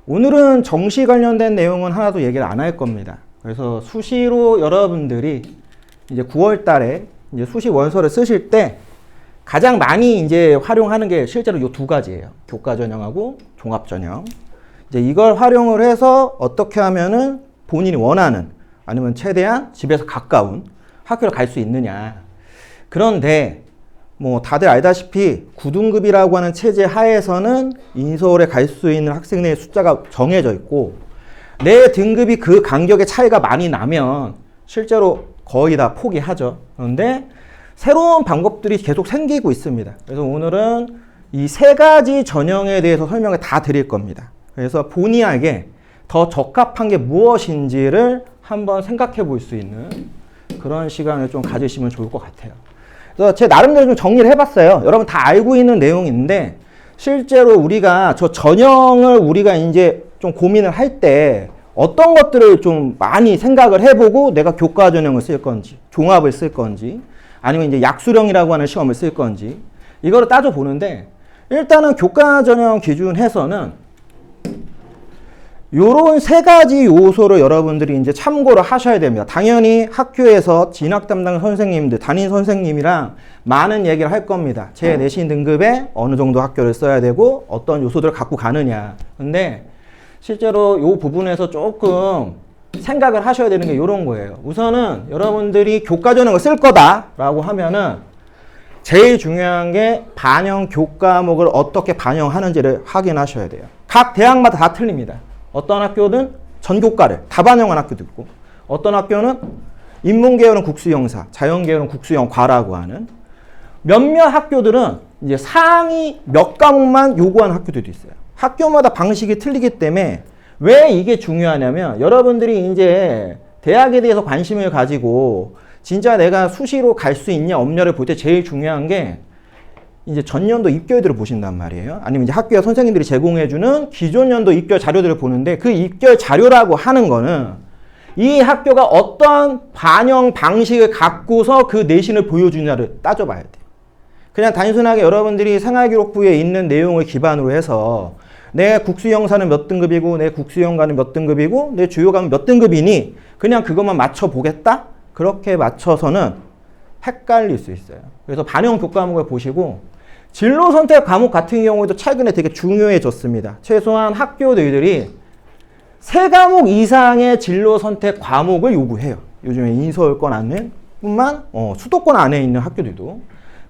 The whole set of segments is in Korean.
오늘은 정시 관련된 내용은 하나도 얘기를 안 할 겁니다. 그래서 수시로 여러분들이 이제 9월 달에 이제 수시 원서를 쓰실 때 가장 많이 이제 활용하는 게 실제로 이 두 가지예요. 교과 전형하고 종합 전형. 이제 이걸 활용을 해서 어떻게 하면은 본인이 원하는 아니면 최대한 집에서 가까운 학교를 갈 수 있느냐. 그런데 뭐 다들 알다시피 9등급이라고 하는 체제 하에서는 인서울에 갈 수 있는 학생의 숫자가 정해져 있고 내 등급이 그 간격의 차이가 많이 나면 실제로 거의 다 포기하죠. 그런데 새로운 방법들이 계속 생기고 있습니다. 그래서 오늘은 이 세 가지 전형에 대해서 설명을 다 드릴 겁니다. 그래서 본인에게 더 적합한 게 무엇인지를 한번 생각해 볼 수 있는 그런 시간을 좀 가지시면 좋을 것 같아요. 그래서 제 나름대로 좀 정리를 해봤어요. 여러분 다 알고 있는 내용인데 실제로 우리가 저 전형을 우리가 이제 좀 고민을 할 때 어떤 것들을 좀 많이 생각을 해보고 내가 교과 전형을 쓸 건지 종합을 쓸 건지 아니면 이제 약수령이라고 하는 시험을 쓸 건지 이거를 따져보는데 일단은 교과 전형 기준해서는 요런 세 가지 요소를 여러분들이 이제 참고를 하셔야 됩니다. 당연히 학교에서 진학 담당 선생님들, 담임 선생님이랑 많은 얘기를 할 겁니다. 제 내신 등급에 어느 정도 학교를 써야 되고 어떤 요소들을 갖고 가느냐. 근데 실제로 요 부분에서 조금 생각을 하셔야 되는 게 요런 거예요. 우선은 여러분들이 교과 전형을 쓸 거다라고 하면은 제일 중요한 게 반영 교과목을 어떻게 반영하는지를 확인하셔야 돼요. 각 대학마다 다 틀립니다. 어떤 학교는 전교과를 다 반영한 학교도 있고 어떤 학교는 인문계열은 국수영사, 자연계열은 국수영과라고 하는 몇몇 학교들은 이제 상위 몇 과목만 요구하는 학교들도 있어요. 학교마다 방식이 틀리기 때문에 왜 이게 중요하냐면 여러분들이 이제 대학에 대해서 관심을 가지고 진짜 내가 수시로 갈 수 있냐 없냐를 볼 때 제일 중요한 게 이제 전년도 입결들을 보신단 말이에요. 아니면 이제 학교 선생님들이 제공해주는 기존 연도 입결 자료들을 보는데 그 입결 자료라고 하는 거는 이 학교가 어떤 반영 방식을 갖고서 그 내신을 보여주냐를 따져봐야 돼요. 그냥 단순하게 여러분들이 생활기록부에 있는 내용을 기반으로 해서 내 국수영사는 몇 등급이고 내 국수영과는 몇 등급이고 내 주요과는 몇 등급이니 그냥 그것만 맞춰보겠다? 그렇게 맞춰서는 헷갈릴 수 있어요. 그래서 반영 교과목을 보시고 진로 선택 과목 같은 경우에도 최근에 되게 중요해졌습니다. 최소한 학교들이 3과목 이상의 진로 선택 과목을 요구해요. 요즘에 인서울권 안에 뿐만 수도권 안에 있는 학교들도.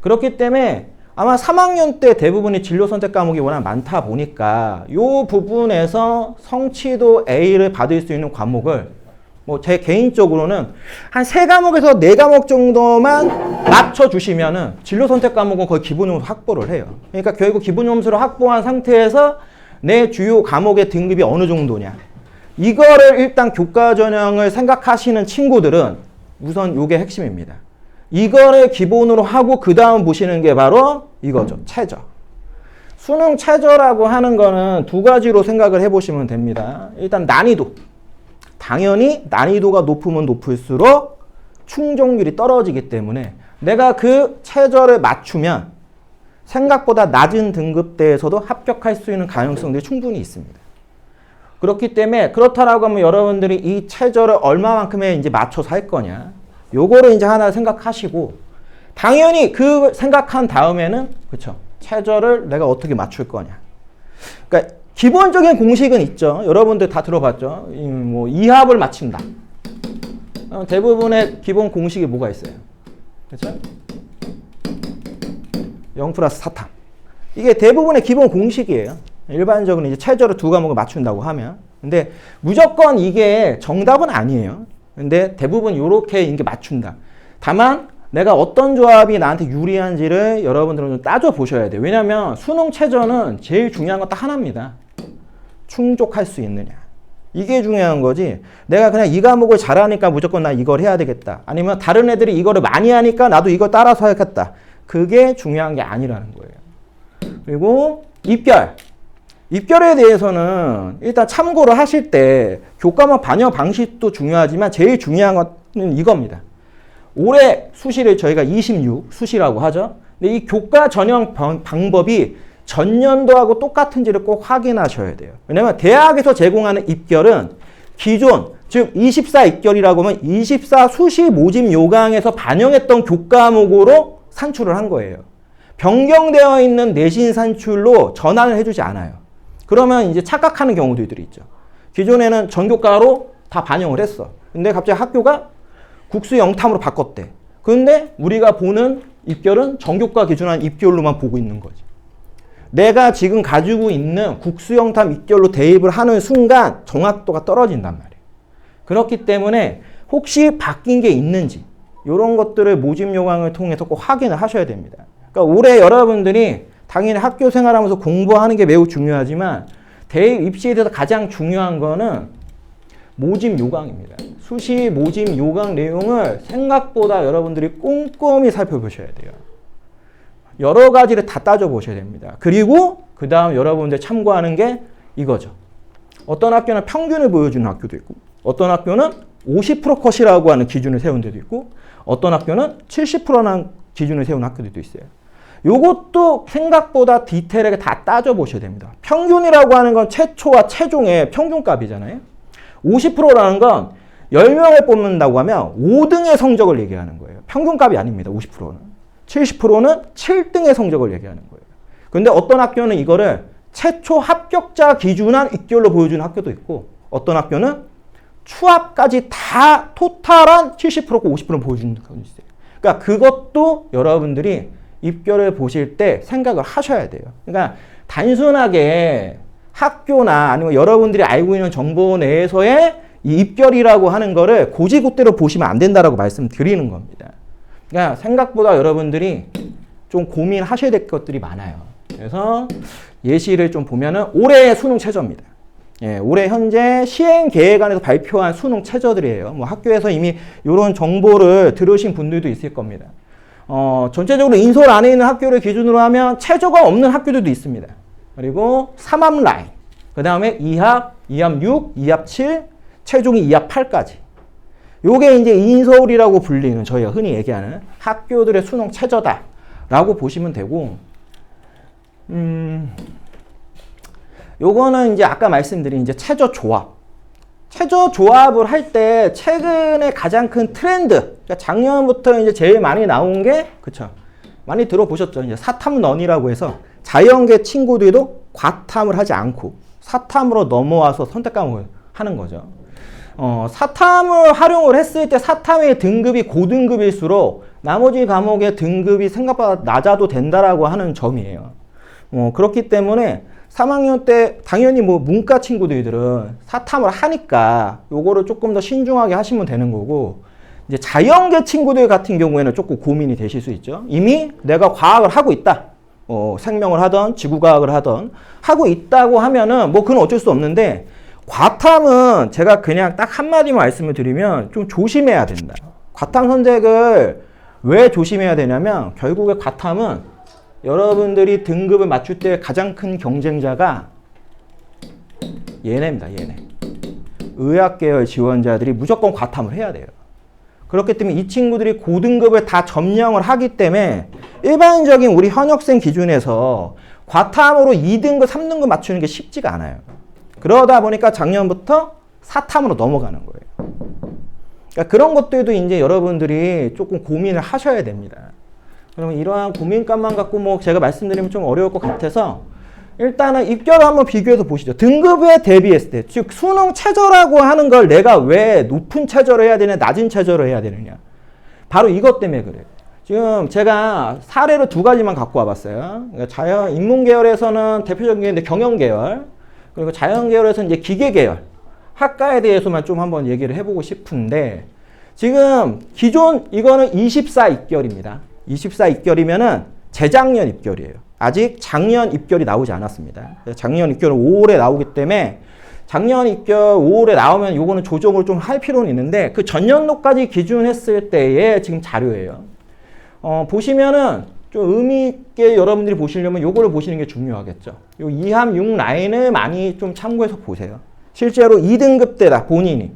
그렇기 때문에 아마 3학년 때 대부분의 진로 선택 과목이 워낙 많다 보니까 이 부분에서 성취도 A를 받을 수 있는 과목을 뭐 제 개인적으로는 한 3과목에서 4과목 정도만 맞춰주시면은 진로 선택 과목은 거의 기본 점수 확보를 해요. 그러니까 결국 기본 점수를 확보한 상태에서 내 주요 과목의 등급이 어느 정도냐. 이거를 일단 교과 전형을 생각하시는 친구들은 우선 이게 핵심입니다. 이거를 기본으로 하고 그 다음 보시는 게 바로 이거죠. 최저. 수능 최저라고 하는 거는 두 가지로 생각을 해보시면 됩니다. 일단 난이도. 당연히 난이도가 높으면 높을수록 충족률이 떨어지기 때문에 내가 그 최저를 맞추면 생각보다 낮은 등급대에서도 합격할 수 있는 가능성들이 충분히 있습니다. 그렇기 때문에 그렇다라고 하면 여러분들이 이 최저를 얼마만큼에 이제 맞춰서 할 거냐. 요거를 이제 하나 생각하시고 당연히 그 생각한 다음에는 그쵸 최저를 내가 어떻게 맞출 거냐. 그러니까 기본적인 공식은 있죠. 여러분들 다 들어봤죠. 뭐 이합을 맞춘다. 대부분의 기본 공식이 뭐가 있어요? 그렇죠? 0 플러스 4탐. 이게 대부분의 기본 공식이에요. 일반적으로 이제 최저를 2과목을 맞춘다고 하면. 근데 무조건 이게 정답은 아니에요. 근데 대부분 이렇게 이게 맞춘다. 다만 내가 어떤 조합이 나한테 유리한지를 여러분들은 좀 따져보셔야 돼요. 왜냐면 수능 최저는 제일 중요한 건 딱 하나입니다. 충족할 수 있느냐. 이게 중요한 거지. 내가 그냥 이 과목을 잘하니까 무조건 나 이걸 해야 되겠다. 아니면 다른 애들이 이거를 많이 하니까 나도 이걸 따라서 해야겠다. 그게 중요한 게 아니라는 거예요. 그리고 입결. 입결에 대해서는 일단 참고를 하실 때 교과목 반영 방식도 중요하지만 제일 중요한 것은 이겁니다. 올해 수시를 저희가 26 수시라고 하죠. 근데 이 교과 전형 방법이 전년도하고 똑같은지를 꼭 확인하셔야 돼요. 왜냐면 대학에서 제공하는 입결은 기존, 즉 24 입결이라고 하면 24 수시 모집 요강에서 반영했던 교과목으로 산출을 한 거예요. 변경되어 있는 내신 산출로 전환을 해주지 않아요. 그러면 이제 착각하는 경우들이 있죠. 기존에는 전교과로 다 반영을 했어. 근데 갑자기 학교가 국수 영탐으로 바꿨대. 근데 우리가 보는 입결은 전교과 기준한 입결로만 보고 있는 거지. 내가 지금 가지고 있는 국수 영탐 입결로 대입을 하는 순간 정확도가 떨어진단 말이에요. 그렇기 때문에 혹시 바뀐 게 있는지 이런 것들을 모집 요강을 통해서 꼭 확인을 하셔야 됩니다. 그러니까 올해 여러분들이 당연히 학교 생활하면서 공부하는 게 매우 중요하지만 대입 입시에 대해서 가장 중요한 거는 모집 요강입니다. 수시 모집 요강 내용을 생각보다 여러분들이 꼼꼼히 살펴보셔야 돼요. 여러 가지를 다 따져보셔야 됩니다. 그리고 그 다음 여러분들 참고하는 게 이거죠. 어떤 학교는 평균을 보여주는 학교도 있고 어떤 학교는 50% 컷이라고 하는 기준을 세운 데도 있고 어떤 학교는 70%라는 기준을 세운 학교들도 있어요. 요것도 생각보다 디테일하게 다 따져보셔야 됩니다. 평균이라고 하는 건 최초와 최종의 평균값이잖아요. 50%라는 건 10명을 뽑는다고 하면 5등의 성적을 얘기하는 거예요. 평균값이 아닙니다. 50%는. 70%는 7등의 성적을 얘기하는 거예요. 근데 어떤 학교는 이거를 최초 합격자 기준한 입결로 보여주는 학교도 있고 어떤 학교는 추합까지 다 토탈한 70%고 50%를 보여주는 학교도 있어요. 그러니까 그것도 여러분들이 입결을 보실 때 생각을 하셔야 돼요. 그러니까 단순하게 학교나 아니면 여러분들이 알고 있는 정보 내에서의 이 입결이라고 하는 거를 고지고대로 보시면 안 된다라고 말씀드리는 겁니다. 그러니까 생각보다 여러분들이 좀 고민하셔야 될 것들이 많아요. 그래서 예시를 좀 보면은 올해의 수능 최저입니다. 예, 올해 현재 시행계획안에서 발표한 수능 최저들이에요. 뭐 학교에서 이미 이런 정보를 들으신 분들도 있을 겁니다. 전체적으로 인솔 안에 있는 학교를 기준으로 하면 최저가 없는 학교들도 있습니다. 그리고 3합 라인, 그 다음에 2합, 2합 6, 2합 7, 최종이 2합 8까지. 요게 이제 인서울이라고 불리는 저희가 흔히 얘기하는 학교들의 수능 최저다라고 보시면 되고, 요거는 이제 아까 말씀드린 이제 최저 조합. 최저 조합을 할 때 최근에 가장 큰 트렌드, 그러니까 작년부터 이제 제일 많이 나온 게, 그쵸? 많이 들어보셨죠? 이제 사탐런이라고 해서 자연계 친구들도 과탐을 하지 않고 사탐으로 넘어와서 선택 과목을 하는 거죠. 사탐을 활용을 했을 때 사탐의 등급이 고등급일수록 나머지 과목의 등급이 생각보다 낮아도 된다라고 하는 점이에요. 그렇기 때문에 3학년 때 당연히 뭐 문과 친구들은 사탐을 하니까 요거를 조금 더 신중하게 하시면 되는 거고, 이제 자연계 친구들 같은 경우에는 조금 고민이 되실 수 있죠. 이미 내가 과학을 하고 있다. 생명을 하던 지구과학을 하던 하고 있다고 하면은 뭐 그건 어쩔 수 없는데, 과탐은 제가 그냥 딱 한마디만 말씀을 드리면 좀 조심해야 된다. 과탐 선택을 왜 조심해야 되냐면 결국에 과탐은 여러분들이 등급을 맞출 때 가장 큰 경쟁자가 얘네입니다. 얘네. 의학계열 지원자들이 무조건 과탐을 해야 돼요. 그렇기 때문에 이 친구들이 고등급을 다 점령을 하기 때문에 일반적인 우리 현역생 기준에서 과탐으로 2등급, 3등급 맞추는 게 쉽지가 않아요. 그러다 보니까 작년부터 사탐으로 넘어가는 거예요. 그러니까 그런 것들도 이제 여러분들이 조금 고민을 하셔야 됩니다. 그러면 이러한 고민감만 갖고 뭐 제가 말씀드리면 좀 어려울 것 같아서 일단은 입결을 한번 비교해서 보시죠. 등급에 대비했을 때, 즉 수능 최저라고 하는 걸 내가 왜 높은 최저를 해야 되냐, 낮은 최저를 해야 되느냐. 바로 이것 때문에 그래요. 지금 제가 사례를 2가지만 갖고 와봤어요. 그러니까 자연 인문 계열에서는 대표적인 게 있는데 경영 계열, 그리고 자연 계열에서는 이제 기계 계열 학과에 대해서만 좀 한번 얘기를 해보고 싶은데, 지금 기존 이거는 24 입결입니다. 24 입결이면은 재작년 입결이에요. 아직 작년 입결이 나오지 않았습니다. 작년 입결은 5월에 나오기 때문에 작년 입결 5월에 나오면 요거는 조정을 좀 할 필요는 있는데, 그 전년도까지 기준했을 때의 지금 자료예요. 보시면은 좀 의미 있게 여러분들이 보시려면 요거를 보시는 게 중요하겠죠. 요 2합 6 라인을 많이 좀 참고해서 보세요. 실제로 2등급 때다 본인이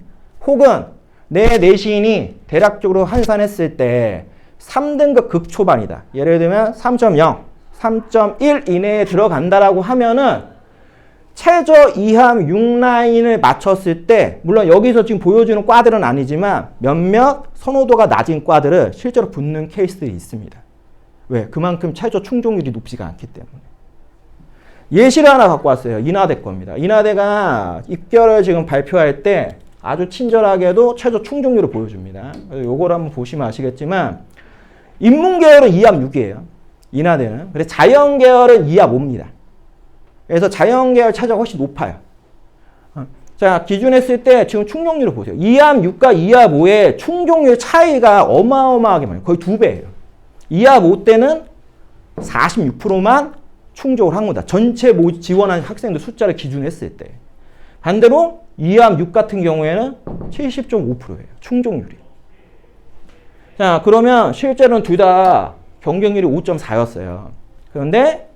혹은 내 내신이 대략적으로 환산했을 때 3등급 극초반이다. 예를 들면 3.0, 3.1 이내에 들어간다라고 하면은 최저 2함 6라인을 맞췄을 때 물론 여기서 지금 보여주는 과들은 아니지만 몇몇 선호도가 낮은 과들을 실제로 붙는 케이스들이 있습니다. 왜? 그만큼 최저 충족률이 높지가 않기 때문에. 예시를 하나 갖고 왔어요. 인하대 겁니다. 인하대가 입결을 지금 발표할 때 아주 친절하게도 최저 충족률을 보여줍니다. 요걸 한번 보시면 아시겠지만 인문계열은 2합 6이에요. 인하대는. 근데 자연계열은 2합 5입니다. 그래서 자연계열 최저가 훨씬 높아요. 자, 기준했을 때 지금 충족률을 보세요. 2합 6과 2합 5의 충족률 차이가 어마어마하게 많아요. 거의 2배예요. 2합 5 때는 46%만 충족을 한 거다. 전체 지원한 학생들 숫자를 기준했을 때. 반대로 2합 6 같은 경우에는 70.5%예요. 충족률이. 자, 그러면 실제로는 둘 다 경쟁률이 5.4였어요. 그런데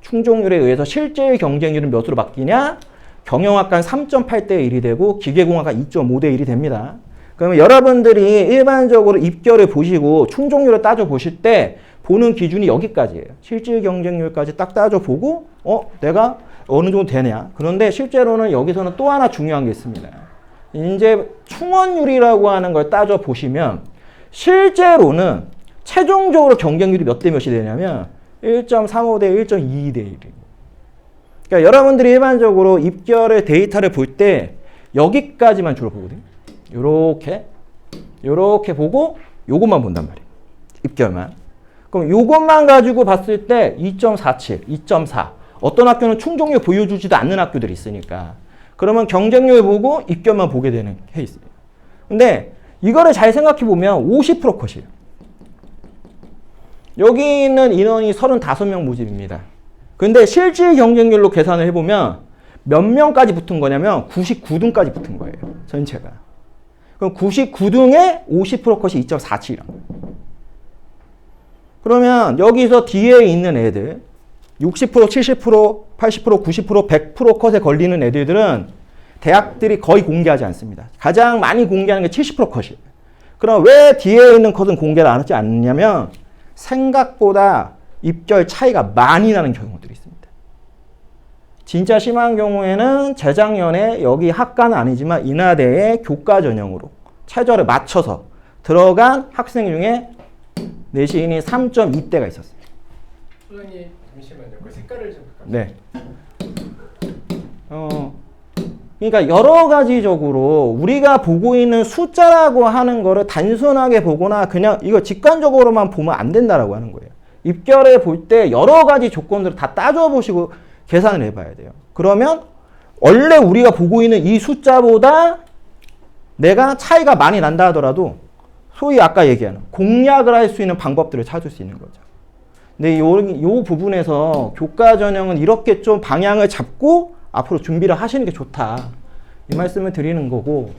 충족률에 의해서 실제의 경쟁률은 몇으로 바뀌냐? 경영학과는 3.8대 1이 되고 기계공학과 2.5대 1이 됩니다. 그러면 여러분들이 일반적으로 입결을 보시고 충족률을 따져보실 때 보는 기준이 여기까지예요. 실질 경쟁률까지 딱 따져보고 내가 어느 정도 되냐. 그런데 실제로는 여기서는 또 하나 중요한 게 있습니다. 이제 충원율이라고 하는 걸 따져보시면 실제로는 최종적으로 경쟁률이 몇 대 몇이 되냐면 1.35대 1.22대 1입니다. 그러니까 여러분들이 일반적으로 입결의 데이터를 볼 때 여기까지만 주로 보거든요. 요렇게 보고 요것만 본단 말이에요. 입결만. 그럼 요것만 가지고 봤을 때 2.47, 2.4. 어떤 학교는 충족률 보여주지도 않는 학교들이 있으니까. 그러면 경쟁률 보고 입결만 보게 되는 케이스예요. 근데 이거를 잘 생각해 보면 50% 컷이에요. 여기 있는 인원이 35명 모집입니다. 근데 실질 경쟁률로 계산을 해보면 몇 명까지 붙은 거냐면 99등까지 붙은 거예요. 전체가. 그럼 99등에 50% 컷이 2.47이란 거예요. 그러면 여기서 뒤에 있는 애들 60%, 70%, 80%, 90%, 100% 컷에 걸리는 애들은 대학들이 거의 공개하지 않습니다. 가장 많이 공개하는 게 70% 컷이에요. 그럼 왜 뒤에 있는 컷은 공개를 안 하지 않느냐면 생각보다 입결 차이가 많이 나는 경우들이 있습니다. 진짜 심한 경우에는 재작년에 여기 학과는 아니지만 인하대에 교과 전형으로 최저를 맞춰서 들어간 학생 중에 내신이 3.2대가 있었어요. 소장님 잠시만요. 그 색깔을 좀 바꿔주세요. 네. 그러니까 여러 가지적으로 우리가 보고 있는 숫자라고 하는 거를 단순하게 보거나 그냥 이거 직관적으로만 보면 안 된다라고 하는 거예요. 입결을 볼 때 여러 가지 조건들을 다 따져보시고 계산을 해봐야 돼요. 그러면 원래 우리가 보고 있는 이 숫자보다 내가 차이가 많이 난다 하더라도 소위 아까 얘기하는 공략을 할 수 있는 방법들을 찾을 수 있는 거죠. 근데 요 부분에서 교과 전형은 이렇게 좀 방향을 잡고 앞으로 준비를 하시는 게 좋다. 이 말씀을 드리는 거고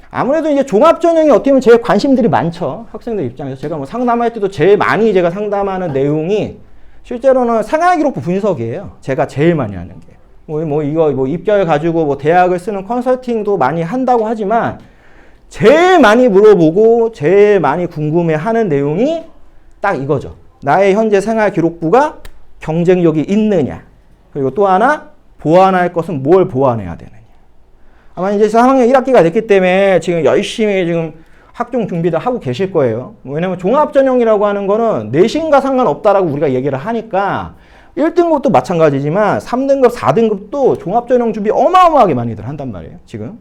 아무래도 이제 종합전형이 어떻게 보면 제일 관심들이 많죠. 학생들 입장에서 제가 뭐 상담할 때도 제일 많이 제가 상담하는 내용이 실제로는 생활기록부 분석이에요. 제가 제일 많이 하는 게. 이거 입결 가지고 뭐 대학을 쓰는 컨설팅도 많이 한다고 하지만 제일 많이 물어보고 제일 많이 궁금해하는 내용이 딱 이거죠. 나의 현재 생활기록부가 경쟁력이 있느냐. 그리고 또 하나 보완할 것은 뭘 보완해야 되느냐. 아마 이제 3학년 1학기가 됐기 때문에 지금 열심히 지금 학종 준비를 하고 계실 거예요. 왜냐면 종합전형이라고 하는 거는 내신과 상관없다라고 우리가 얘기를 하니까 1등급도 마찬가지지만 3등급, 4등급도 종합전형 준비 어마어마하게 많이들 한단 말이에요. 지금.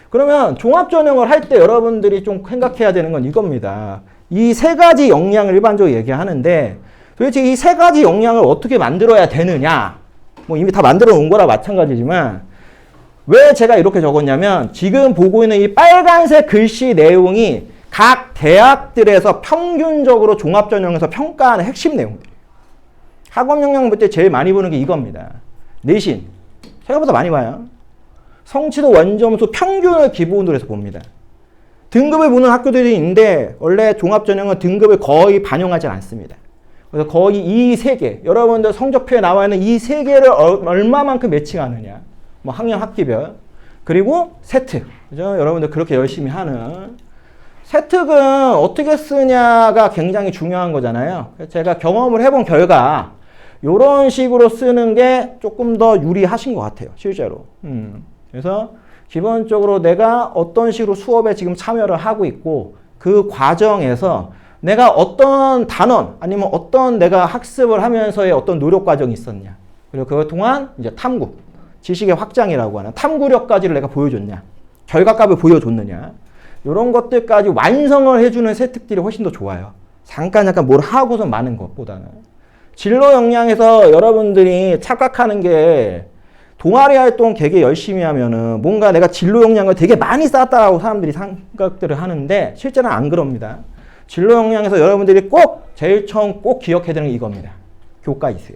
그러면 종합전형을 할 때 여러분들이 좀 생각해야 되는 건 이겁니다. 이 세 가지 역량을 일반적으로 얘기하는데 도대체 이 세 가지 역량을 어떻게 만들어야 되느냐. 뭐 이미 다 만들어 놓은 거라 마찬가지지만 왜 제가 이렇게 적었냐면 지금 보고 있는 이 빨간색 글씨 내용이 각 대학들에서 평균적으로 종합전형에서 평가하는 핵심 내용들이에요. 학업 역량 볼 때 제일 많이 보는 게 이겁니다. 내신. 생각보다 많이 봐요. 성취도 원점수 평균을 기본으로 해서 봅니다. 등급을 보는 학교들이 있는데 원래 종합전형은 등급을 거의 반영하지 않습니다. 그래서 거의 이 세 개, 여러분들 성적표에 나와 있는 이 세 개를 얼마만큼 매칭하느냐. 뭐 학년 학기별. 그리고 세특. 그죠? 여러분들 그렇게 열심히 하는. 세특은 어떻게 쓰냐가 굉장히 중요한 거잖아요. 제가 경험을 해본 결과 요런 식으로 쓰는 게 조금 더 유리하신 것 같아요. 실제로. 그래서 기본적으로 내가 어떤 식으로 수업에 지금 참여를 하고 있고 그 과정에서 내가 어떤 단원 아니면 어떤 내가 학습을 하면서의 어떤 노력 과정이 있었냐. 그리고 그것 동안 이제 탐구, 지식의 확장이라고 하는 탐구력까지를 내가 보여줬냐. 결과값을 보여줬느냐. 이런 것들까지 완성을 해주는 세특들이 훨씬 더 좋아요. 잠깐 뭘 하고서 많은 것보다는. 진로 역량에서 여러분들이 착각하는 게 동아리 활동 되게 열심히 하면은 뭔가 내가 진로 역량을 되게 많이 쌓았다라고 사람들이 생각들을 하는데 실제는 안 그럽니다. 진로 역량에서 여러분들이 꼭 제일 처음 꼭 기억해야 되는 게 이겁니다. 교과 이수.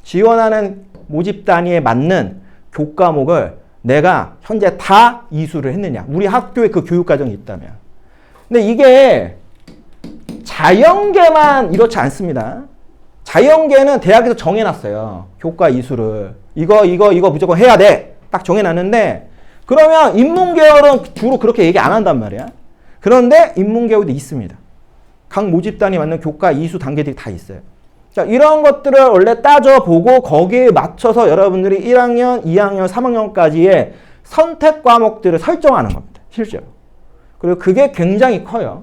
지원하는 모집 단위에 맞는 교과목을 내가 현재 다 이수를 했느냐. 우리 학교에 그 교육 과정이 있다면. 근데 이게 자연계만 이렇지 않습니다. 자연계는 대학에서 정해놨어요. 교과 이수를. 이거 무조건 해야 돼. 딱 정해놨는데 그러면 인문계열은 주로 그렇게 얘기 안 한단 말이야. 그런데 인문계열도 있습니다. 각 모집단이 맞는 교과 이수 단계들이 다 있어요. 자, 이런 것들을 원래 따져보고 거기에 맞춰서 여러분들이 1학년, 2학년, 3학년까지의 선택 과목들을 설정하는 겁니다. 실제로. 그리고 그게 굉장히 커요.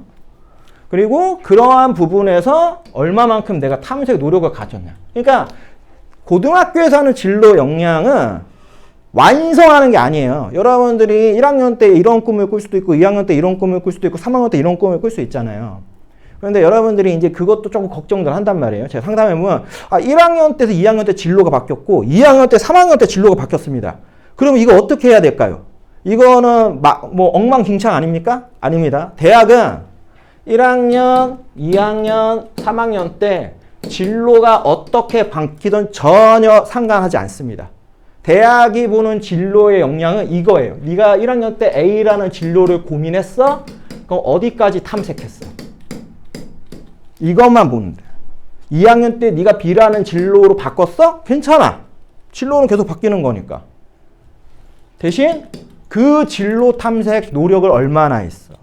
그리고 그러한 부분에서 얼마만큼 내가 탐색 노력을 가졌냐. 그러니까 고등학교에서 하는 진로 역량은 완성하는 게 아니에요. 여러분들이 1학년 때 이런 꿈을 꿀 수도 있고 2학년 때 이런 꿈을 꿀 수도 있고 3학년 때 이런 꿈을 꿀 수 있잖아요. 그런데 여러분들이 이제 그것도 조금 걱정들 한단 말이에요. 제가 상담해보면 1학년 때에서 2학년 때 진로가 바뀌었고 2학년 때 3학년 때 진로가 바뀌었습니다. 그러면 이거 어떻게 해야 될까요? 이거는 뭐 엉망진창 아닙니까? 아닙니다. 대학은 1학년, 2학년, 3학년 때 진로가 어떻게 바뀌든 전혀 상관하지 않습니다. 대학이 보는 진로의 역량은 이거예요. 네가 1학년 때 A라는 진로를 고민했어? 그럼 어디까지 탐색했어? 이것만 보면 돼. 2학년 때 네가 B라는 진로로 바꿨어? 괜찮아. 진로는 계속 바뀌는 거니까. 대신 그 진로 탐색 노력을 얼마나 했어.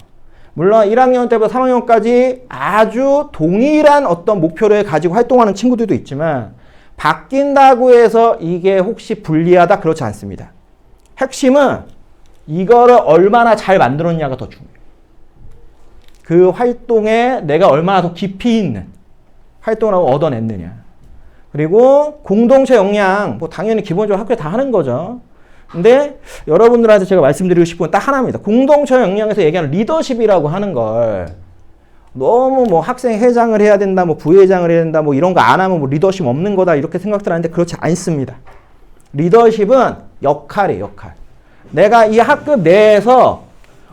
물론 1학년 때부터 3학년까지 아주 동일한 어떤 목표를 가지고 활동하는 친구들도 있지만 바뀐다고 해서 이게 혹시 불리하다? 그렇지 않습니다. 핵심은 이거를 얼마나 잘 만들었냐가 더 중요해요. 그 활동에 내가 얼마나 더 깊이 있는 활동을 하고 얻어냈느냐. 그리고 공동체 역량, 뭐 당연히 기본적으로 학교에 다 하는 거죠. 근데 여러분들한테 제가 말씀드리고 싶은 건 딱 하나입니다. 공동체 역량에서 얘기하는 리더십이라고 하는 걸 너무 뭐 학생 회장을 해야 된다, 뭐 부회장을 해야 된다, 뭐 이런 거 안 하면 뭐 리더십 없는 거다 이렇게 생각들 하는데 그렇지 않습니다. 리더십은 역할이에요, 역할. 내가 이 학급 내에서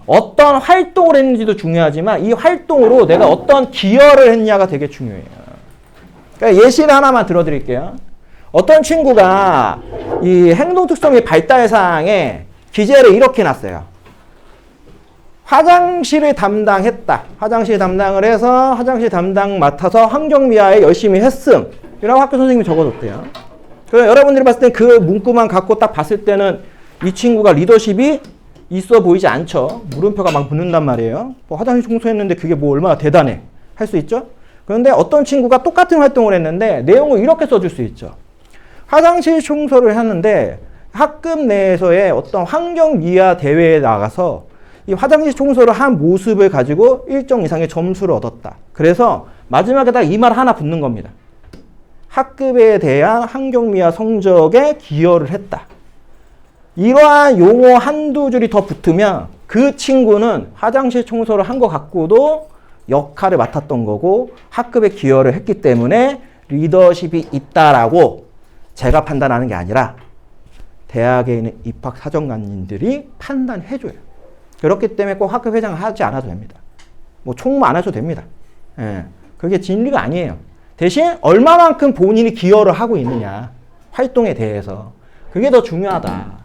어떤 활동을 했는지도 중요하지만 이 활동으로 내가 어떤 기여를 했냐가 되게 중요해요. 그러니까 예시를 하나만 들어드릴게요. 어떤 친구가 이 행동특성의 발달사항에 기재를 이렇게 놨어요. 화장실을 담당했다. 화장실 담당을 해서 화장실 담당 맡아서 환경미화에 열심히 했음. 이라고 학교 선생님이 적어줬대요. 그래서 여러분들이 봤을 때 그 문구만 갖고 딱 봤을 때는 이 친구가 리더십이 있어 보이지 않죠. 물음표가 막 붙는단 말이에요. 뭐 화장실 청소했는데 그게 뭐 얼마나 대단해. 할 수 있죠. 그런데 어떤 친구가 똑같은 활동을 했는데 내용을 이렇게 써줄 수 있죠. 화장실 청소를 하는데 학급 내에서의 어떤 환경미화 대회에 나가서 이 화장실 청소를 한 모습을 가지고 일정 이상의 점수를 얻었다. 그래서 마지막에다 이 말 하나 붙는 겁니다. 학급에 대한 환경미화 성적에 기여를 했다. 이러한 용어 한두 줄이 더 붙으면 그 친구는 화장실 청소를 한 것 같고도 역할을 맡았던 거고 학급에 기여를 했기 때문에 리더십이 있다라고 제가 판단하는 게 아니라 대학에 있는 입학사정관님들이 판단해줘요. 그렇기 때문에 꼭 학급 회장을 하지 않아도 됩니다. 뭐 총무 안 하셔도 됩니다. 예, 그게 진리가 아니에요. 대신 얼마만큼 본인이 기여를 하고 있느냐 활동에 대해서 그게 더 중요하다.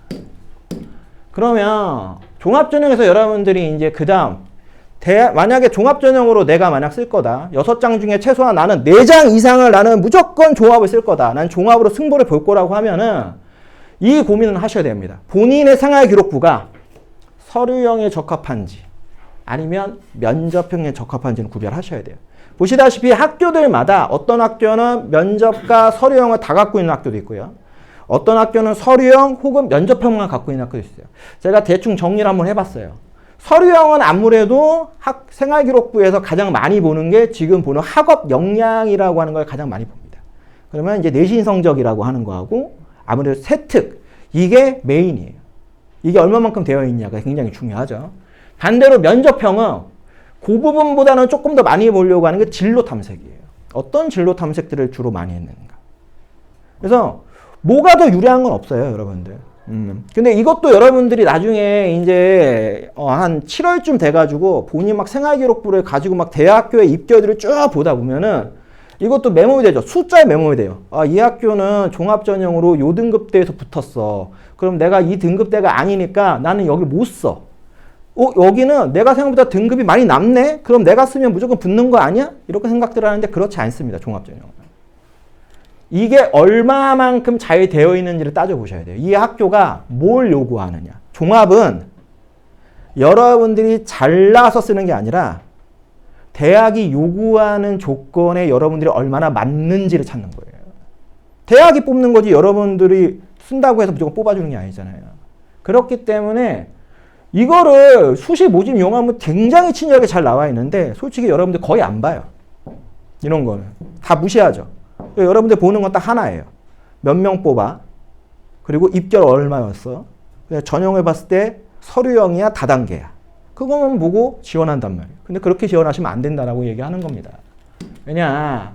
그러면 종합전형에서 여러분들이 이제 그 다음 만약에 종합전형으로 내가 만약 쓸 거다. 6장 중에 최소한 나는 4장 이상을 나는 무조건 종합을 쓸 거다. 난 종합으로 승부를 볼 거라고 하면은 이 고민을 하셔야 됩니다. 본인의 생활기록부가 서류형에 적합한지 아니면 면접형에 적합한지는 구별하셔야 돼요. 보시다시피 학교들마다 어떤 학교는 면접과 서류형을 다 갖고 있는 학교도 있고요. 어떤 학교는 서류형 혹은 면접형만 갖고 있는 학교도 있어요. 제가 대충 정리를 한번 해봤어요. 서류형은 아무래도 생활기록부에서 가장 많이 보는 게 지금 보는 학업 역량이라고 하는 걸 가장 많이 봅니다. 그러면 이제 내신 성적이라고 하는 거하고 아무래도 세특, 이게 메인이에요. 이게 얼마만큼 되어 있냐가 굉장히 중요하죠. 반대로 면접형은 그 부분보다는 조금 더 많이 보려고 하는 게 진로 탐색이에요. 어떤 진로 탐색들을 주로 많이 했는가. 그래서 뭐가 더 유리한 건 없어요, 여러분들. 근데 이것도 여러분들이 나중에 이제 한 7월쯤 돼가지고 본인 막 생활기록부를 가지고 막 대학교에 입결들을 쭉 보다 보면은 이것도 메모이 되죠. 숫자에 메모이 돼요. 아, 이 학교는 종합전형으로 요 등급대에서 붙었어. 그럼 내가 이 등급대가 아니니까 나는 여기를 못 써. 여기는 내가 생각보다 등급이 많이 남네? 그럼 내가 쓰면 무조건 붙는 거 아니야? 이렇게 생각들 하는데 그렇지 않습니다. 종합전형은. 이게 얼마만큼 잘 되어 있는지를 따져보셔야 돼요. 이 학교가 뭘 요구하느냐. 종합은 여러분들이 잘나서 쓰는 게 아니라 대학이 요구하는 조건에 여러분들이 얼마나 맞는지를 찾는 거예요. 대학이 뽑는 거지 여러분들이 쓴다고 해서 무조건 뽑아주는 게 아니잖아요. 그렇기 때문에 이거를 수시 모집 용어문 굉장히 친절하게 잘 나와 있는데 솔직히 여러분들 거의 안 봐요. 이런 거는. 다 무시하죠. 여러분들 보는 건 딱 하나예요. 몇 명 뽑아. 그리고 입결 얼마였어. 전형을 봤을 때 서류형이야 다단계야. 그거만 보고 지원한단 말이에요. 근데 그렇게 지원하시면 안 된다라고 얘기하는 겁니다. 왜냐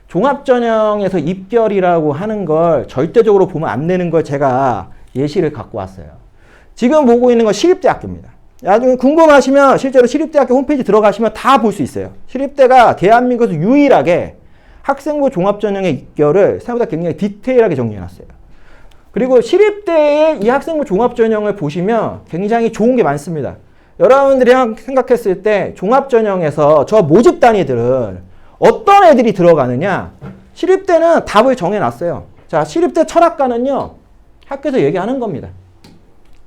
종합전형에서 입결이라고 하는 걸 절대적으로 보면 안 되는 걸 제가 예시를 갖고 왔어요. 지금 보고 있는 건 시립대학교입니다. 나중에 궁금하시면 실제로 시립대학교 홈페이지 들어가시면 다 볼 수 있어요. 시립대가 대한민국에서 유일하게 학생부 종합전형의 입결을 생각보다 굉장히 디테일하게 정리해놨어요. 그리고 시립대의 이 학생부 종합전형을 보시면 굉장히 좋은 게 많습니다. 여러분들이 생각했을 때 종합전형에서 저 모집 단위들은 어떤 애들이 들어가느냐. 시립대는 답을 정해놨어요. 자, 시립대 철학과는요. 학교에서 얘기하는 겁니다.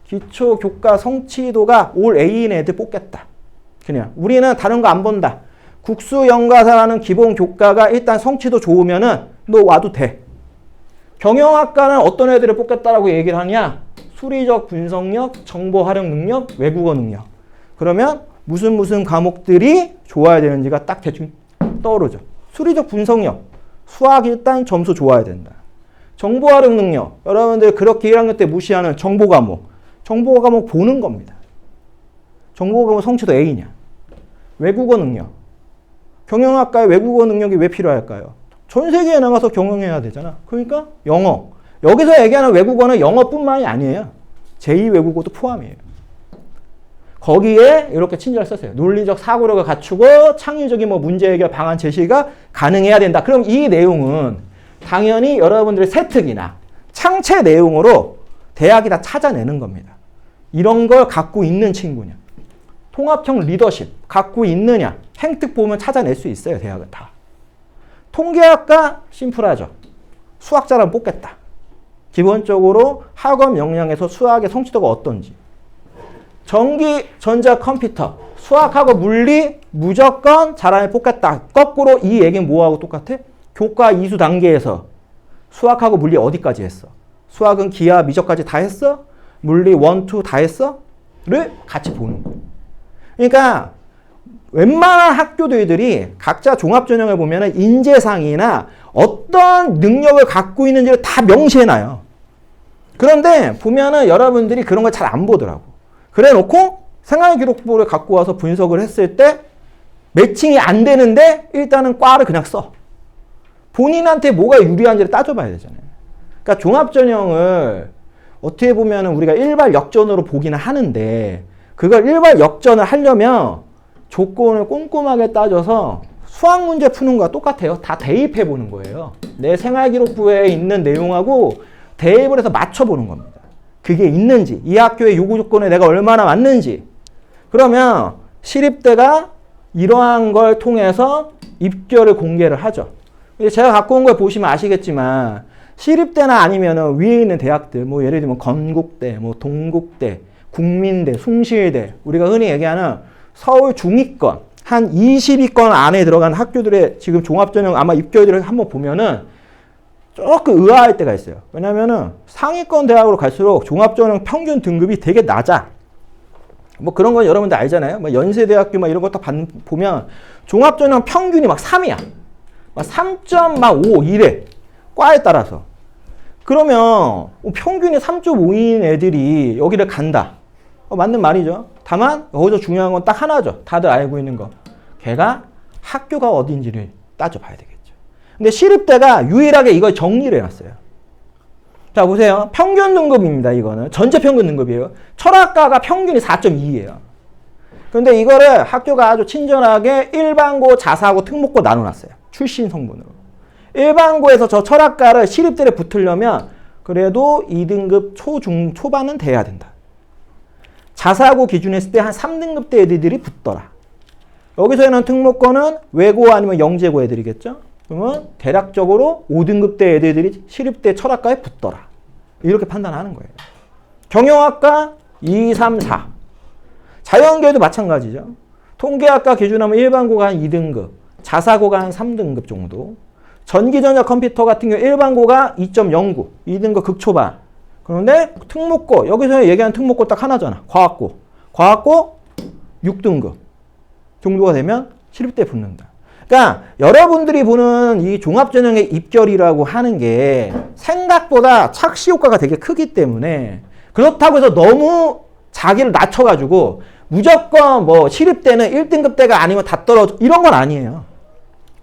기초 교과 성취도가 올 A인 애들 뽑겠다. 그냥 우리는 다른 거 안 본다. 국수영가사라는 기본 교과가 일단 성취도 좋으면은 너 와도 돼. 경영학과는 어떤 애들을 뽑겠다라고 얘기를 하냐? 수리적 분석력, 정보 활용 능력, 외국어 능력. 그러면 무슨 과목들이 좋아야 되는지가 딱 대충 떠오르죠. 수리적 분석력, 수학 일단 점수 좋아야 된다. 정보 활용 능력, 여러분들 그렇게 1학년 때 무시하는 정보 과목. 정보 과목 보는 겁니다. 정보 과목 성취도 A냐? 외국어 능력. 경영학과에 외국어 능력이 왜 필요할까요? 전 세계에 나가서 경영해야 되잖아. 그러니까 영어. 여기서 얘기하는 외국어는 영어뿐만이 아니에요. 제2외국어도 포함이에요. 거기에 이렇게 친절을 썼어요. 논리적 사고력을 갖추고 창의적인 문제 해결 방안 제시가 가능해야 된다. 그럼 이 내용은 당연히 여러분들의 세특이나 창체 내용으로 대학이 다 찾아내는 겁니다. 이런 걸 갖고 있는 친구냐. 통합형 리더십 갖고 있느냐. 행특 보면 찾아낼 수 있어요. 대학은 다. 통계학과 심플하죠. 수학 잘하면 뽑겠다. 기본적으로 학업 역량에서 수학의 성취도가 어떤지. 전기, 전자, 컴퓨터, 수학하고 물리 무조건 잘하면 뽑겠다. 거꾸로 이 얘기는 뭐하고 똑같아? 교과 이수 단계에서 수학하고 물리 어디까지 했어? 수학은 기하, 미적까지 다 했어? 물리 1, 2 다 했어? 를 같이 보는 거예요. 그러니까 웬만한 학교들이 각자 종합전형을 보면 인재상이나 어떤 능력을 갖고 있는지를 다 명시해놔요. 그런데 보면은 여러분들이 그런 걸 잘 안 보더라고. 그래 놓고 생활기록부를 갖고 와서 분석을 했을 때 매칭이 안 되는데 일단은 과를 그냥 써. 본인한테 뭐가 유리한지를 따져봐야 되잖아요. 그러니까 종합전형을 어떻게 보면은 우리가 일발 역전으로 보기는 하는데 그걸 일발 역전을 하려면 조건을 꼼꼼하게 따져서 수학 문제 푸는 거와 똑같아요. 다 대입해 보는 거예요. 내 생활기록부에 있는 내용하고 대입을 해서 맞춰보는 겁니다. 그게 있는지, 이 학교의 요구 조건에 내가 얼마나 맞는지. 그러면 시립대가 이러한 걸 통해서 입결을 공개를 하죠. 제가 갖고 온 걸 보시면 아시겠지만 시립대나 아니면 위에 있는 대학들, 예를 들면 건국대, 동국대, 국민대, 숭실대, 우리가 흔히 얘기하는 서울 중위권, 한 20위권 안에 들어간 학교들의 지금 종합전형 아마 입결들을 한번 보면은 조금 의아할 때가 있어요. 왜냐면은 상위권 대학으로 갈수록 종합전형 평균 등급이 되게 낮아. 뭐 그런 건 여러분들 알잖아요. 뭐 연세대학교 막 이런 거 딱 보면 종합전형 평균이 막 3이야. 막 3.5 이래. 과에 따라서. 그러면 평균이 3.5인 애들이 여기를 간다. 맞는 말이죠. 다만 거기서 중요한 건 딱 하나죠. 다들 알고 있는 거. 걔가 학교가 어딘지를 따져봐야 되겠죠. 근데 시립대가 유일하게 이걸 정리를 해놨어요. 자 보세요. 평균 등급입니다. 이거는 전체 평균 등급이에요. 철학과가 평균이 4.2예요. 그런데 이거를 학교가 아주 친절하게 일반고, 자사고, 특목고 나눠놨어요. 출신 성분으로. 일반고에서 저 철학과를 시립대를 붙으려면 그래도 2등급 초반은 돼야 된다. 자사고 기준했을 때 한 3등급 대 애들이 붙더라. 여기서는 특목고는 외고 아니면 영재고 애들이겠죠? 그러면 대략적으로 5등급 대 애들이 시립대 철학과에 붙더라. 이렇게 판단하는 거예요. 경영학과 2, 3, 4. 자연계도 마찬가지죠. 통계학과 기준하면 일반고가 한 2등급, 자사고가 한 3등급 정도. 전기전자 컴퓨터 같은 경우 일반고가 2.09, 2등급 극초반. 그런데 특목고, 여기서 얘기하는 특목고 딱 하나잖아. 과학고. 과학고 6등급 정도가 되면 시립대에 붙는다. 그러니까 여러분들이 보는 이 종합전형의 입결이라고 하는 게 생각보다 착시 효과가 되게 크기 때문에 그렇다고 해서 너무 자기를 낮춰가지고 무조건 뭐 시립대는 1등급 대가 아니면 다 떨어져 이런 건 아니에요.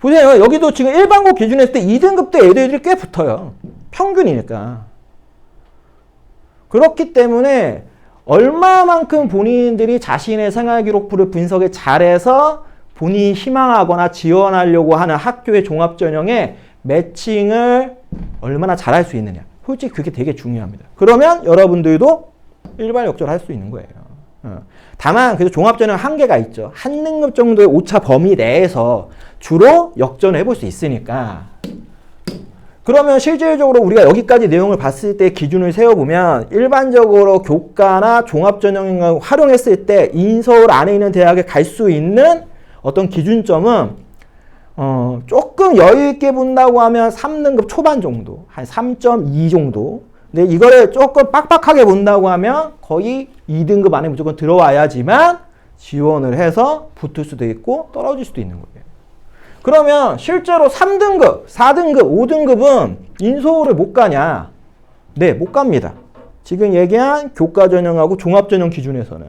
보세요. 여기도 지금 일반고 기준했을 때 2등급 대 애들이 꽤 붙어요. 평균이니까. 그렇기 때문에 얼마만큼 본인들이 자신의 생활기록부를 분석을 잘해서 본인이 희망하거나 지원하려고 하는 학교의 종합전형에 매칭을 얼마나 잘할 수 있느냐. 솔직히 그게 되게 중요합니다. 그러면 여러분들도 일괄 역전할 수 있는 거예요. 다만 그래도 종합전형 한계가 있죠. 한 등급 정도의 오차 범위 내에서 주로 역전을 해볼 수 있으니까. 그러면 실질적으로 우리가 여기까지 내용을 봤을 때 기준을 세워보면 일반적으로 교과나 종합전형을 활용했을 때 인서울 안에 있는 대학에 갈 수 있는 어떤 기준점은 조금 여유있게 본다고 하면 3등급 초반 정도, 한 3.2 정도. 근데 이거를 조금 빡빡하게 본다고 하면 거의 2등급 안에 무조건 들어와야지만 지원을 해서 붙을 수도 있고 떨어질 수도 있는 거예요. 그러면 실제로 3등급, 4등급, 5등급은 인서울을 못 가냐? 네, 못 갑니다. 지금 얘기한 교과전형하고 종합전형 기준에서는.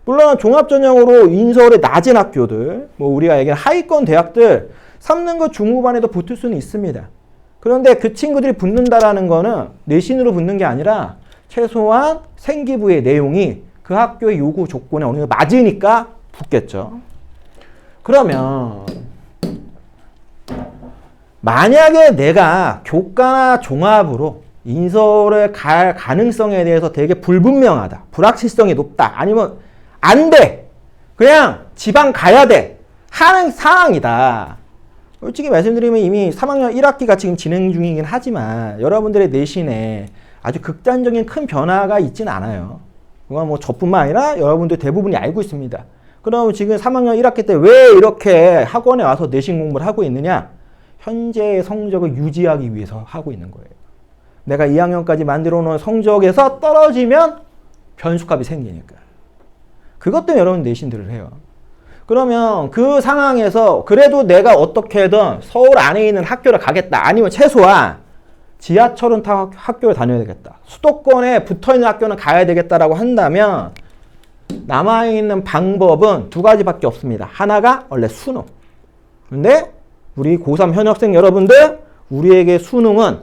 물론 종합전형으로 인서울의 낮은 학교들, 뭐 우리가 얘기한 하위권 대학들 3등급 중후반에도 붙을 수는 있습니다. 그런데 그 친구들이 붙는다라는 거는 내신으로 붙는 게 아니라 최소한 생기부의 내용이 그 학교의 요구 조건에 어느 정도 맞으니까 붙겠죠. 그러면 만약에 내가 교과나 종합으로 인서울을 갈 가능성에 대해서 되게 불분명하다. 불확실성이 높다. 아니면 안 돼. 그냥 지방 가야 돼. 하는 상황이다. 솔직히 말씀드리면 이미 3학년 1학기가 지금 진행 중이긴 하지만 여러분들의 내신에 아주 극단적인 큰 변화가 있진 않아요. 그건 뭐 저뿐만 아니라 여러분들 대부분이 알고 있습니다. 그럼 지금 3학년 1학기 때 왜 이렇게 학원에 와서 내신 공부를 하고 있느냐? 현재의 성적을 유지하기 위해서 하고 있는 거예요. 내가 2학년까지 만들어 놓은 성적에서 떨어지면 변수값이 생기니까. 그것 때문에 여러분 내신들을 해요. 그러면 그 상황에서 그래도 내가 어떻게든 서울 안에 있는 학교를 가겠다. 아니면 최소한 지하철은 타고 학교를 다녀야 되겠다. 수도권에 붙어있는 학교는 가야 되겠다라고 한다면 남아있는 방법은 두 가지밖에 없습니다. 하나가 원래 수능. 근데 우리 고3 현역생 여러분들, 우리에게 수능은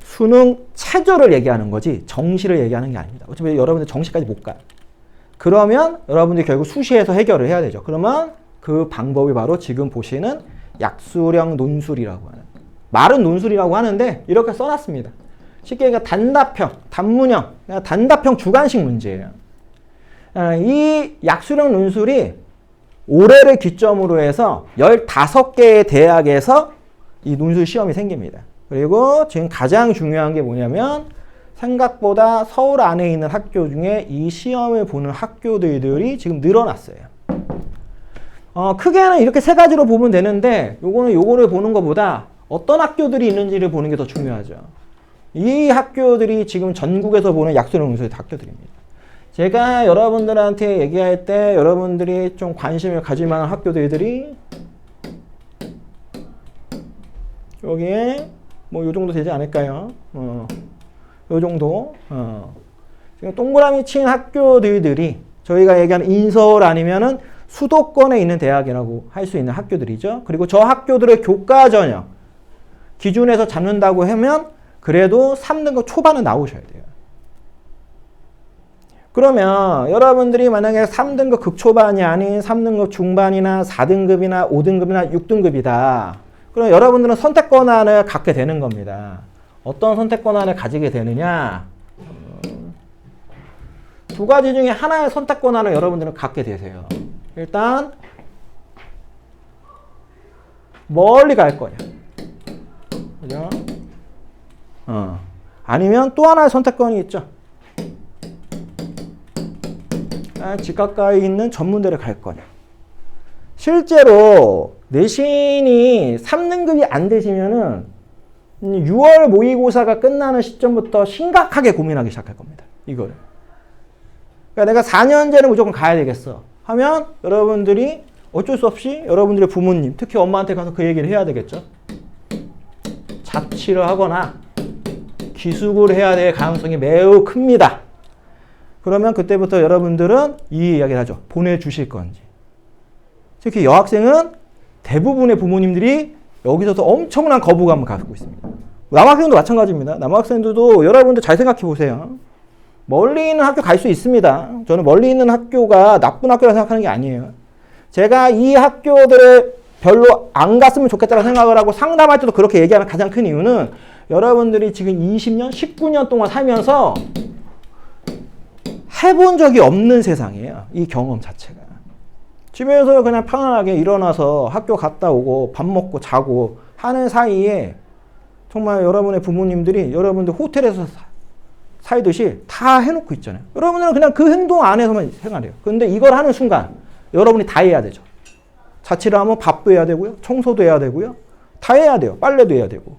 수능 최저를 얘기하는 거지 정시를 얘기하는 게 아닙니다. 어차피 여러분들 정시까지 못 가요. 그러면 여러분들이 결국 수시에서 해결을 해야 되죠. 그러면 그 방법이 바로 지금 보시는 약수령 논술이라고 하는, 말은 논술이라고 하는데 이렇게 써놨습니다. 쉽게 얘기하면 단답형, 단문형, 단답형 주관식 문제예요. 이 약수령 논술이 올해를 기점으로 해서 15개의 대학에서 이 논술 시험이 생깁니다. 그리고 지금 가장 중요한 게 뭐냐면 생각보다 서울 안에 있는 학교 중에 이 시험을 보는 학교들이 지금 늘어났어요. 크게는 이렇게 세 가지로 보면 되는데 요거를 보는 것보다 어떤 학교들이 있는지를 보는 게 더 중요하죠. 이 학교들이 지금 전국에서 보는 약수능 운수의 학교들입니다. 제가 여러분들한테 얘기할 때 여러분들이 좀 관심을 가질 만한 학교들이 여기에 뭐 요 정도 되지 않을까요? 요 정도. 지금 동그라미 친 학교들이 저희가 얘기하는 인서울 아니면은 수도권에 있는 대학이라고 할 수 있는 학교들이죠. 그리고 저 학교들을 교과 전형 기준에서 잡는다고 하면 그래도 3등급 초반은 나오셔야 돼요. 그러면 여러분들이 만약에 3등급 극초반이 아닌 3등급 중반이나 4등급이나 5등급이나 6등급이다. 그럼 여러분들은 선택 권한을 갖게 되는 겁니다. 어떤 선택 권한을 가지게 되느냐? 두 가지 중에 하나의 선택 권한을 여러분들은 갖게 되세요. 일단 멀리 갈 거냐? 그죠? 아니면 또 하나의 선택권이 있죠. 집 가까이 있는 전문대를 갈 거냐. 실제로 내신이 3등급이 안 되시면은 6월 모의고사가 끝나는 시점부터 심각하게 고민하기 시작할 겁니다. 이거를. 그러니까 내가 4년제는 무조건 가야 되겠어 하면 여러분들이 어쩔 수 없이 여러분들의 부모님, 특히 엄마한테 가서 그 얘기를 해야 되겠죠. 자취를 하거나 기숙을 해야 될 가능성이 매우 큽니다. 그러면 그때부터 여러분들은 이 이야기를 하죠. 보내주실 건지. 특히 여학생은 대부분의 부모님들이 여기서도 엄청난 거부감을 갖고 있습니다. 남학생도 마찬가지입니다. 남학생들도 여러분들 잘 생각해 보세요. 멀리 있는 학교 갈 수 있습니다. 저는 멀리 있는 학교가 나쁜 학교라고 생각하는 게 아니에요. 제가 이 학교들을 별로 안 갔으면 좋겠다고 생각을 하고 상담할 때도 그렇게 얘기하는 가장 큰 이유는 여러분들이 지금 20년, 19년 동안 살면서 해본 적이 없는 세상이에요. 이 경험 자체가. 집에서 그냥 편안하게 일어나서 학교 갔다 오고 밥 먹고 자고 하는 사이에 정말 여러분의 부모님들이 여러분들 호텔에서 살듯이 다 해놓고 있잖아요. 여러분들은 그냥 그 행동 안에서만 생활해요. 근데 이걸 하는 순간 여러분이 다 해야 되죠. 자취를 하면 밥도 해야 되고요. 청소도 해야 되고요. 다 해야 돼요. 빨래도 해야 되고.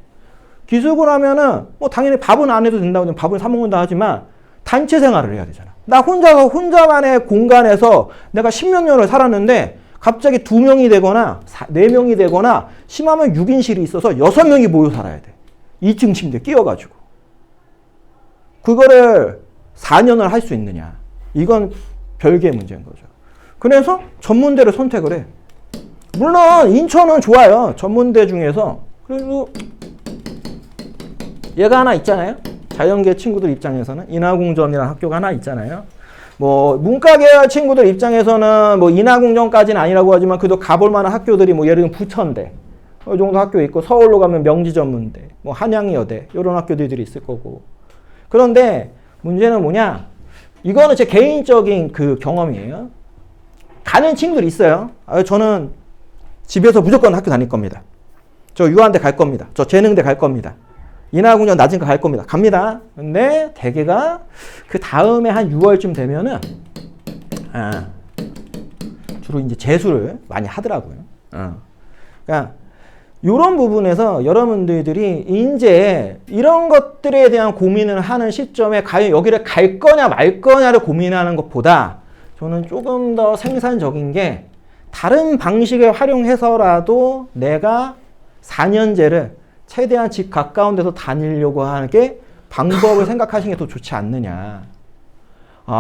기숙을 하면은 뭐 당연히 밥은 안 해도 된다고 하면 밥을 사 먹는다 하지만 단체 생활을 해야 되잖아. 나 혼자서 혼자만의 공간에서 내가 10몇 년을 살았는데 갑자기 2명이 되거나 4명이 되거나 심하면 6인실이 있어서 6명이 모여 살아야 돼. 2층 침대 끼워가지고. 그거를 4년을 할 수 있느냐. 이건 별개의 문제인 거죠. 그래서 전문대를 선택을 해. 물론 인천은 좋아요. 전문대 중에서. 그래도 얘가 하나 있잖아요. 자연계 친구들 입장에서는 인하공전이라는 학교가 하나 있잖아요. 뭐 문과계열 친구들 입장에서는 뭐 인하공전까지는 아니라고 하지만 그래도 가볼 만한 학교들이 뭐 예를 들면 부천대 이 정도 학교 있고 서울로 가면 명지전문대, 뭐 한양여대 이런 학교들이 있을 거고. 그런데 문제는 뭐냐? 이거는 제 개인적인 그 경험이에요. 가는 친구들이 있어요. 저는 집에서 무조건 학교 다닐 겁니다. 저 유아한테 갈 겁니다. 저 재능대 갈 겁니다. 인하공전 낮은 거 갈 겁니다. 갑니다. 근데 대개가 그 다음에 한 6월쯤 되면은 주로 이제 재수를 많이 하더라고요. 그러니까 이런 부분에서 여러분들이 이제 이런 것들에 대한 고민을 하는 시점에 과연 여기를 갈 거냐 말 거냐를 고민하는 것보다 저는 조금 더 생산적인 게 다른 방식을 활용해서라도 내가 4년제를 최대한 집 가까운 데서 다니려고 하는 게 방법을 생각하시는 게 더 좋지 않느냐.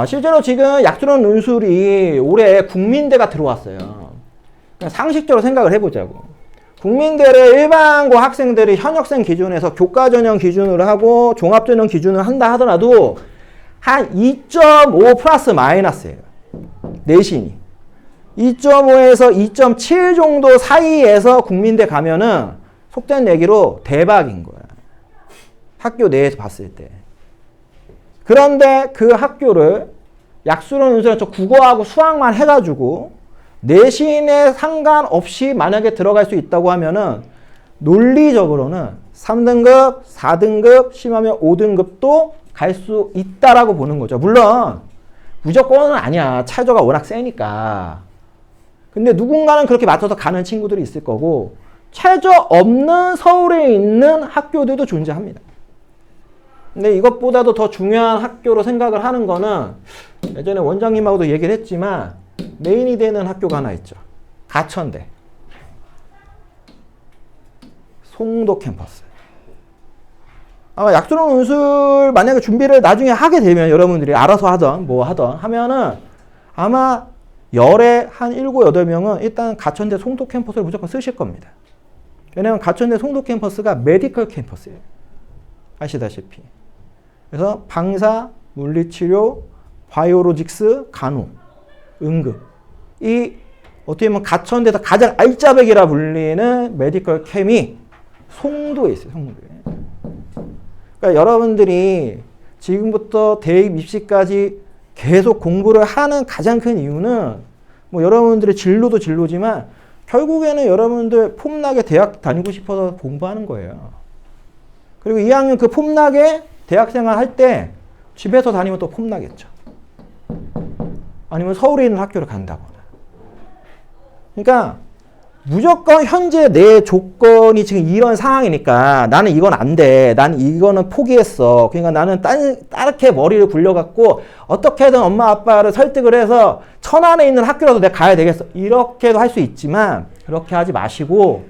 실제로 지금 약수론 논술이 올해 국민대가 들어왔어요. 그러니까 상식적으로 생각을 해보자고. 국민대를 일반고 학생들이 현역생 기준에서 교과 전형 기준으로 하고 종합 전형 기준으로 한다 하더라도 한 2.5 플러스 마이너스예요. 내신이. 2.5에서 2.7 정도 사이에서 국민대 가면은 속된 얘기로 대박인 거야. 학교 내에서 봤을 때. 그런데 그 학교를 약수론 논술은 저 국어하고 수학만 해가지고 내신에 상관없이 만약에 들어갈 수 있다고 하면은 논리적으로는 3등급, 4등급, 심하면 5등급도 갈 수 있다라고 보는 거죠. 물론 무조건은 아니야. 차이가 워낙 세니까. 근데 누군가는 그렇게 맞춰서 가는 친구들이 있을 거고 최저 없는 서울에 있는 학교들도 존재합니다. 근데 이것보다도 더 중요한 학교로 생각을 하는 거는 예전에 원장님하고도 얘기를 했지만 메인이 되는 학교가 하나 있죠. 가천대. 송도 캠퍼스. 아마 약수론 운술 만약에 준비를 나중에 하게 되면 여러분들이 알아서 하던 뭐 하던 하면은 아마 열에 한 7, 8명은 일단 가천대 송도 캠퍼스를 무조건 쓰실 겁니다. 왜냐면 가천대 송도 캠퍼스가 메디컬 캠퍼스예요. 아시다시피. 그래서 방사, 물리치료, 바이오로직스, 간호, 응급. 이 어떻게 보면 가천대에서 가장 알짜배기라 불리는 메디컬 캠이 송도에 있어요. 송도에. 그러니까 여러분들이 지금부터 대입 입시까지 계속 공부를 하는 가장 큰 이유는 뭐 여러분들의 진로도 진로지만 결국에는 여러분들 폼나게 대학 다니고 싶어서 공부하는 거예요. 그리고 2학년 그 폼나게 대학생활 할 때 집에서 다니면 또 폼나겠죠. 아니면 서울에 있는 학교를 간다거나. 그러니까 무조건 현재 내 조건이 지금 이런 상황이니까 나는 이건 안 돼. 나는 이거는 포기했어. 그러니까 나는 따르게 머리를 굴려갖고 어떻게든 엄마 아빠를 설득을 해서 천안에 있는 학교라도 내가 가야 되겠어. 이렇게도 할 수 있지만 그렇게 하지 마시고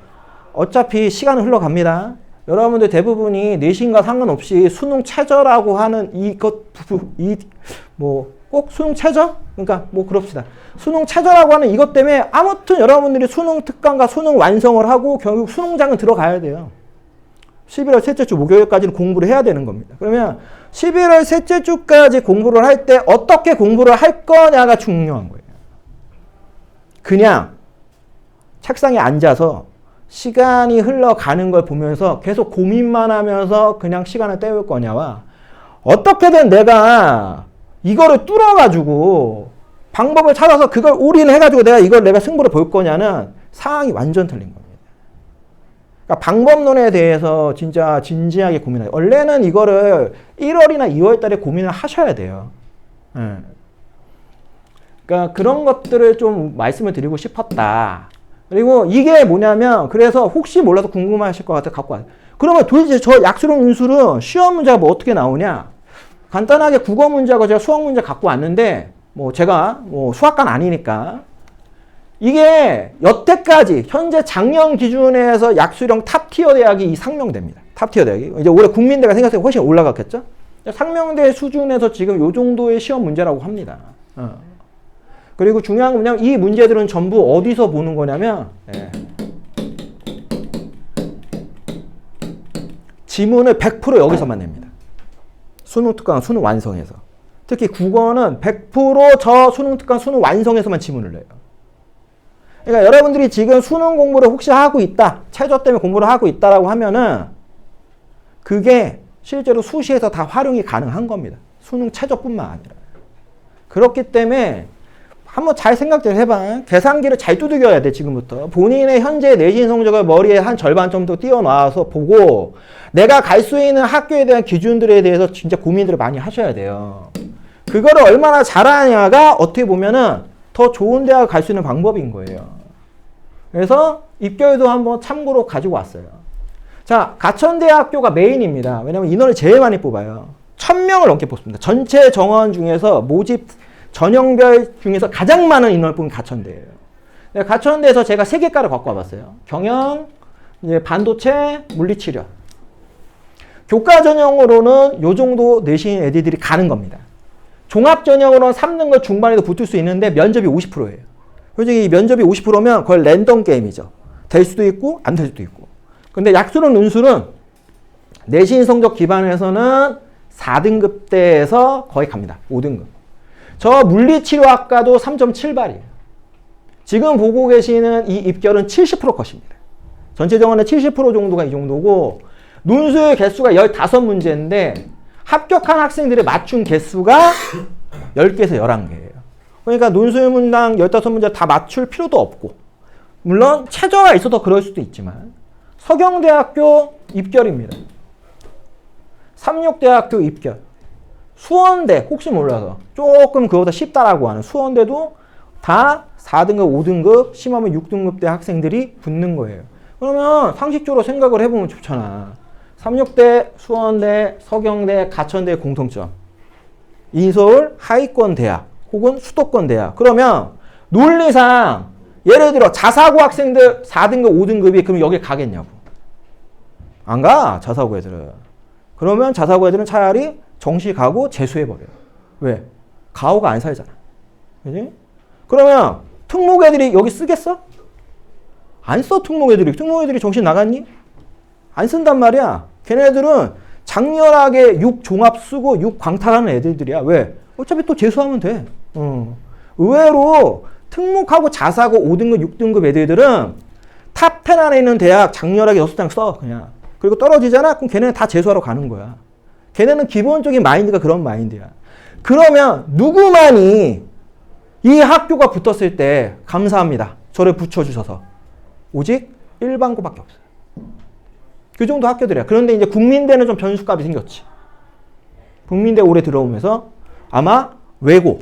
어차피 시간은 흘러갑니다. 여러분들 대부분이 내신과 상관없이 수능 최저라고 하는 꼭 수능 최저? 그러니까 뭐 그럽시다. 수능 최저라고 하는 이것 때문에 아무튼 여러분들이 수능 특강과 수능 완성을 하고 결국 수능장은 들어가야 돼요. 11월 셋째 주 목요일까지는 공부를 해야 되는 겁니다. 그러면 11월 셋째 주까지 공부를 할 때 어떻게 공부를 할 거냐가 중요한 거예요. 그냥 책상에 앉아서 시간이 흘러가는 걸 보면서 계속 고민만 하면서 그냥 시간을 때울 거냐와 어떻게든 내가 이거를 뚫어가지고 방법을 찾아서 그걸 올인해가지고 내가 승부를 볼 거냐는 상황이 완전 틀린 겁니다. 그러니까 방법론에 대해서 진짜 진지하게 고민해요. 원래는 이거를 1월이나 2월 달에 고민을 하셔야 돼요. 그러니까 그런 것들을 좀 말씀을 드리고 싶었다. 그리고 이게 뭐냐면 그래서 혹시 몰라서 궁금하실 것 같아서 갖고 와요. 그러면 도대체 저 약수론 운술은 시험 문제가 뭐 어떻게 나오냐? 간단하게 국어 문제하고 제가 수학 문제 갖고 왔는데 뭐 제가 뭐 수학관 아니니까 이게 여태까지 현재 작년 기준에서 약수령 탑티어 대학이 이 상명대입니다. 탑티어 대학이 이제 올해 국민대가 생각보다 훨씬 올라갔겠죠? 상명대 수준에서 지금 요 정도의 시험 문제라고 합니다. 그리고 중요한 건 뭐냐면 이 문제들은 전부 어디서 보는 거냐면 지문을 100% 여기서만 냅니다. 수능 특강, 수능 완성에서. 특히 국어는 100% 저 수능 특강, 수능 완성에서만 지문을 내요. 그러니까 여러분들이 지금 수능 공부를 혹시 하고 있다, 최저 때문에 공부를 하고 있다라고 하면은 그게 실제로 수시에서 다 활용이 가능한 겁니다. 수능 최저뿐만 아니라. 그렇기 때문에 한번 잘 생각 좀 해봐. 계산기를 잘 두들겨야 돼, 지금부터. 본인의 현재 내신 성적을 머리에 한 절반 정도 띄워놔서 보고 내가 갈 수 있는 학교에 대한 기준들에 대해서 진짜 고민들을 많이 하셔야 돼요. 그거를 얼마나 잘하냐가 어떻게 보면은 더 좋은 대학 갈 수 있는 방법인 거예요. 그래서 입결도 한번 참고로 가지고 왔어요. 자, 가천대학교가 메인입니다. 왜냐면 인원을 제일 많이 뽑아요. 1000명을 넘게 뽑습니다. 전체 정원 중에서 모집 전형별 중에서 가장 많은 인원을 뽑은 가천대예요. 가천대에서 제가 3개과를 갖고 와봤어요. 경영, 이제 반도체, 물리치료. 교과 전형으로는 요 정도 내신 애들이 가는 겁니다. 종합 전형으로는 3등급 중반에도 붙을 수 있는데 면접이 50%예요. 솔직히 면접이 50%면 거의 랜덤 게임이죠. 될 수도 있고 안 될 수도 있고. 근데 약수론 운술은 내신 성적 기반에서는 4등급대에서 거의 갑니다. 5등급. 저 물리치료학과도 3.7발이에요. 지금 보고 계시는 이 입결은 70% 컷입니다. 전체 정원의 70% 정도가 이 정도고 논술 개수가 15문제인데 합격한 학생들의 맞춘 개수가 10개에서 11개예요. 그러니까 논술 문항 15문제 다 맞출 필요도 없고 물론 최저가 있어서 그럴 수도 있지만 서경대학교 입결입니다. 삼육대학교 입결. 수원대 혹시 몰라서 조금 그거보다 쉽다라고 하는 수원대도 다 4등급, 5등급, 심하면 6등급 대 학생들이 붙는 거예요. 그러면 상식적으로 생각을 해보면 좋잖아. 삼육대, 수원대, 서경대, 가천대의 공통점. 인서울 하위권 대학 혹은 수도권 대학. 그러면 논리상 예를 들어 자사고 학생들 4등급, 5등급이 그럼 여길 가겠냐고. 안 가, 자사고 애들은. 그러면 자사고 애들은 차라리 정시 가고 재수해버려요. 왜? 가오가 안 살잖아. 그지? 그러면 특목 애들이 여기 쓰겠어? 안 써, 특목 애들이. 특목 애들이 정신 나갔니? 안 쓴단 말이야. 걔네들은 장렬하게 6종합 쓰고 6광탈하는 애들이야. 왜? 어차피 또 재수하면 돼. 의외로 특목하고 자사고 5등급, 6등급 애들은 탑10 안에 있는 대학 장렬하게 6장 써, 그냥. 그리고 떨어지잖아? 그럼 걔네는 다 재수하러 가는 거야. 걔네는 기본적인 마인드가 그런 마인드야. 그러면 누구만이 이 학교가 붙었을 때 감사합니다. 저를 붙여주셔서. 오직 일반고밖에 없어요. 그 정도 학교들이야. 그런데 이제 국민대는 좀 변수값이 생겼지. 국민대 올해 들어오면서 아마 외고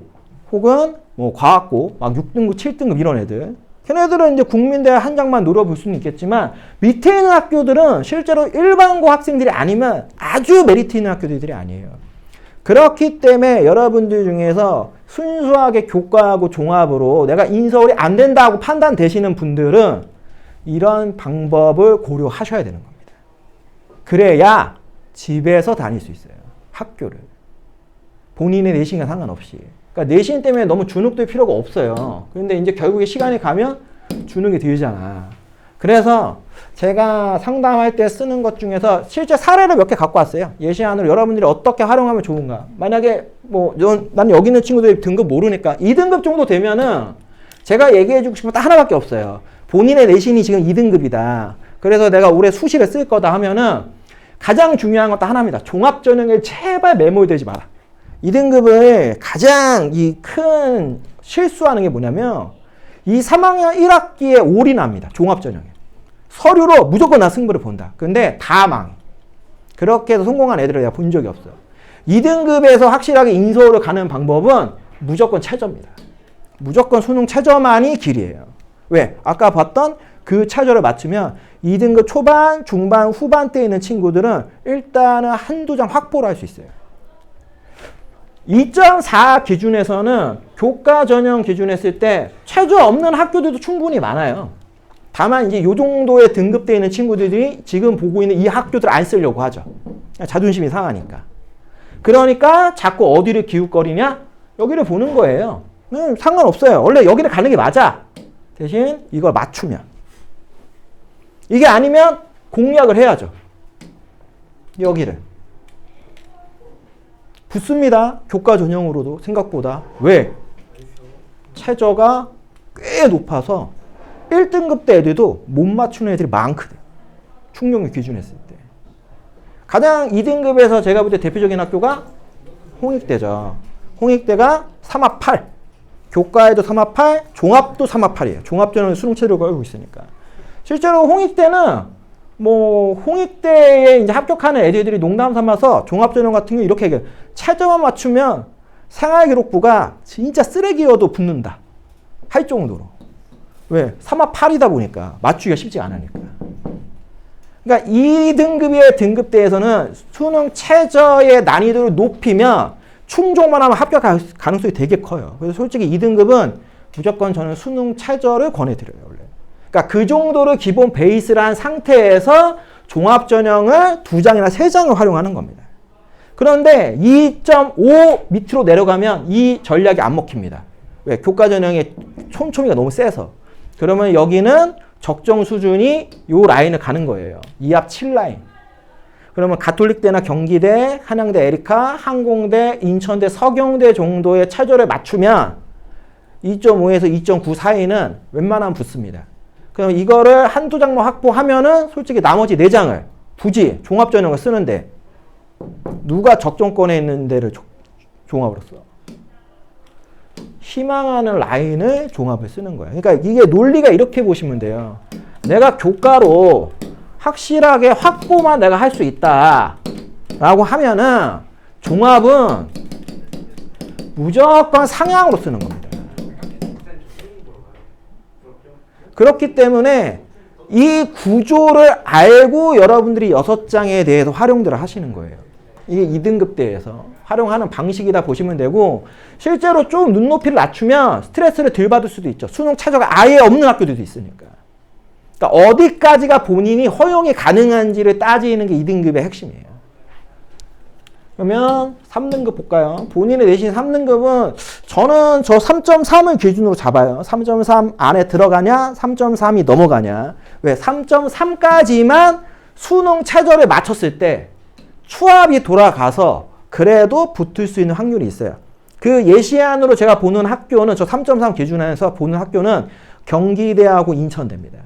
혹은 뭐 과학고 막 6등급, 7등급 이런 애들. 걔네들은 이제 국민대 한 장만 노려볼 수는 있겠지만 밑에 있는 학교들은 실제로 일반고 학생들이 아니면 아주 메리트 있는 학교들이 아니에요. 그렇기 때문에 여러분들 중에서 순수하게 교과하고 종합으로 내가 인서울이 안 된다고 판단되시는 분들은 이런 방법을 고려하셔야 되는 겁니다. 그래야 집에서 다닐 수 있어요. 학교를. 본인의 내신과 상관없이. 그러니까 내신 때문에 너무 주눅들 필요가 없어요. 그런데 이제 결국에 시간이 가면 주눅이 들잖아. 그래서 제가 상담할 때 쓰는 것 중에서 실제 사례를 몇 개 갖고 왔어요. 예시안으로 여러분들이 어떻게 활용하면 좋은가. 만약에 뭐 난 여기 있는 친구들이 등급 모르니까 2등급 정도 되면은 제가 얘기해주고 싶은 거 딱 하나밖에 없어요. 본인의 내신이 지금 2등급이다. 그래서 내가 올해 수시를 쓸 거다 하면은 가장 중요한 건 딱 하나입니다. 종합전형에 제발 매몰되지 마라. 2등급을 가장 이 큰 실수하는 게 뭐냐면 이 3학년 1학기에 올인합니다. 종합전형에. 서류로 무조건 나 승부를 본다. 근데 다 망해. 그렇게 해서 성공한 애들을 내가 본 적이 없어요. 2등급에서 확실하게 인서울을 가는 방법은 무조건 최저입니다. 무조건 수능 최저만이 길이에요. 왜? 아까 봤던 그 최저를 맞추면 2등급 초반, 중반, 후반대에 있는 친구들은 일단은 한두 장 확보를 할 수 있어요. 2.4 기준에서는 교과 전형 기준 했을 때 최저 없는 학교들도 충분히 많아요. 다만 이제 요 정도의 등급대에 있는 친구들이 지금 보고 있는 이 학교들을 안 쓰려고 하죠. 자존심이 상하니까. 그러니까 자꾸 어디를 기웃거리냐? 여기를 보는 거예요. 상관없어요. 원래 여기를 가는 게 맞아. 대신 이걸 맞추면. 이게 아니면 공략을 해야죠. 여기를. 붙습니다. 교과 전형으로도 생각보다. 왜? 최저가 꽤 높아서 1등급 대 애들도 못 맞추는 애들이 많거든. 충족률 기준 했을 때. 가장 2등급에서 제가 볼 때 대표적인 학교가 홍익대죠. 홍익대가 3합 8. 교과에도 3합 8, 종합도 3합 8이에요. 종합전형은 수능체제로 걸고 있으니까. 실제로 홍익대는 뭐 홍익대에 이제 합격하는 애들이 농담 삼아서 종합전형 같은 거 이렇게 얘기해요. 최저만 맞추면 생활기록부가 진짜 쓰레기여도 붙는다. 할 정도로. 왜? 3합 8이다 보니까 맞추기가 쉽지가 않으니까. 그러니까 2등급의 등급대에서는 수능 최저의 난이도를 높이면 충족만 하면 합격할 가능성이 되게 커요. 그래서 솔직히 2등급은 무조건 저는 수능 최저를 권해드려요. 원래. 그러니까 그 정도를 기본 베이스를 한 상태에서 종합전형을 2장이나 3장을 활용하는 겁니다. 그런데 2.5 밑으로 내려가면 이 전략이 안 먹힙니다. 왜? 교과전형의 촘촘이가 너무 세서. 그러면 여기는 적정 수준이 요 라인을 가는 거예요. 2합 7라인. 그러면 가톨릭대나 경기대, 한양대 에리카, 항공대, 인천대, 서경대 정도의 최저를 맞추면 2.5에서 2.9 사이는 웬만하면 붙습니다. 그럼 이거를 한두 장만 확보하면은 솔직히 나머지 4장을 굳이 종합전형을 쓰는데 누가 적정권에 있는 데를 종합으로 써? 희망하는 라인을 종합을 쓰는 거예요. 그러니까 이게 논리가 이렇게 보시면 돼요. 내가 교과로 확실하게 확보만 내가 할 수 있다 라고 하면은 종합은 무조건 상향으로 쓰는 겁니다. 그렇기 때문에 이 구조를 알고 여러분들이 6장에 대해서 활용들을 하시는 거예요. 이게 2등급대에서 활용하는 방식이다 보시면 되고, 실제로 좀 눈높이를 낮추면 스트레스를 덜 받을 수도 있죠. 수능 최저가 아예 없는 학교들도 있으니까. 그러니까 어디까지가 본인이 허용이 가능한지를 따지는 게 2등급의 핵심이에요. 그러면 3등급 볼까요? 본인이 내신 3등급은 저는 저 3.3을 기준으로 잡아요. 3.3 안에 들어가냐? 3.3이 넘어가냐? 왜? 3.3까지만 수능 최저를 맞췄을 때 추합이 돌아가서 그래도 붙을 수 있는 확률이 있어요. 그 예시안으로 제가 보는 학교는 저 3.3 기준에서 보는 학교는 경기대하고 인천대입니다.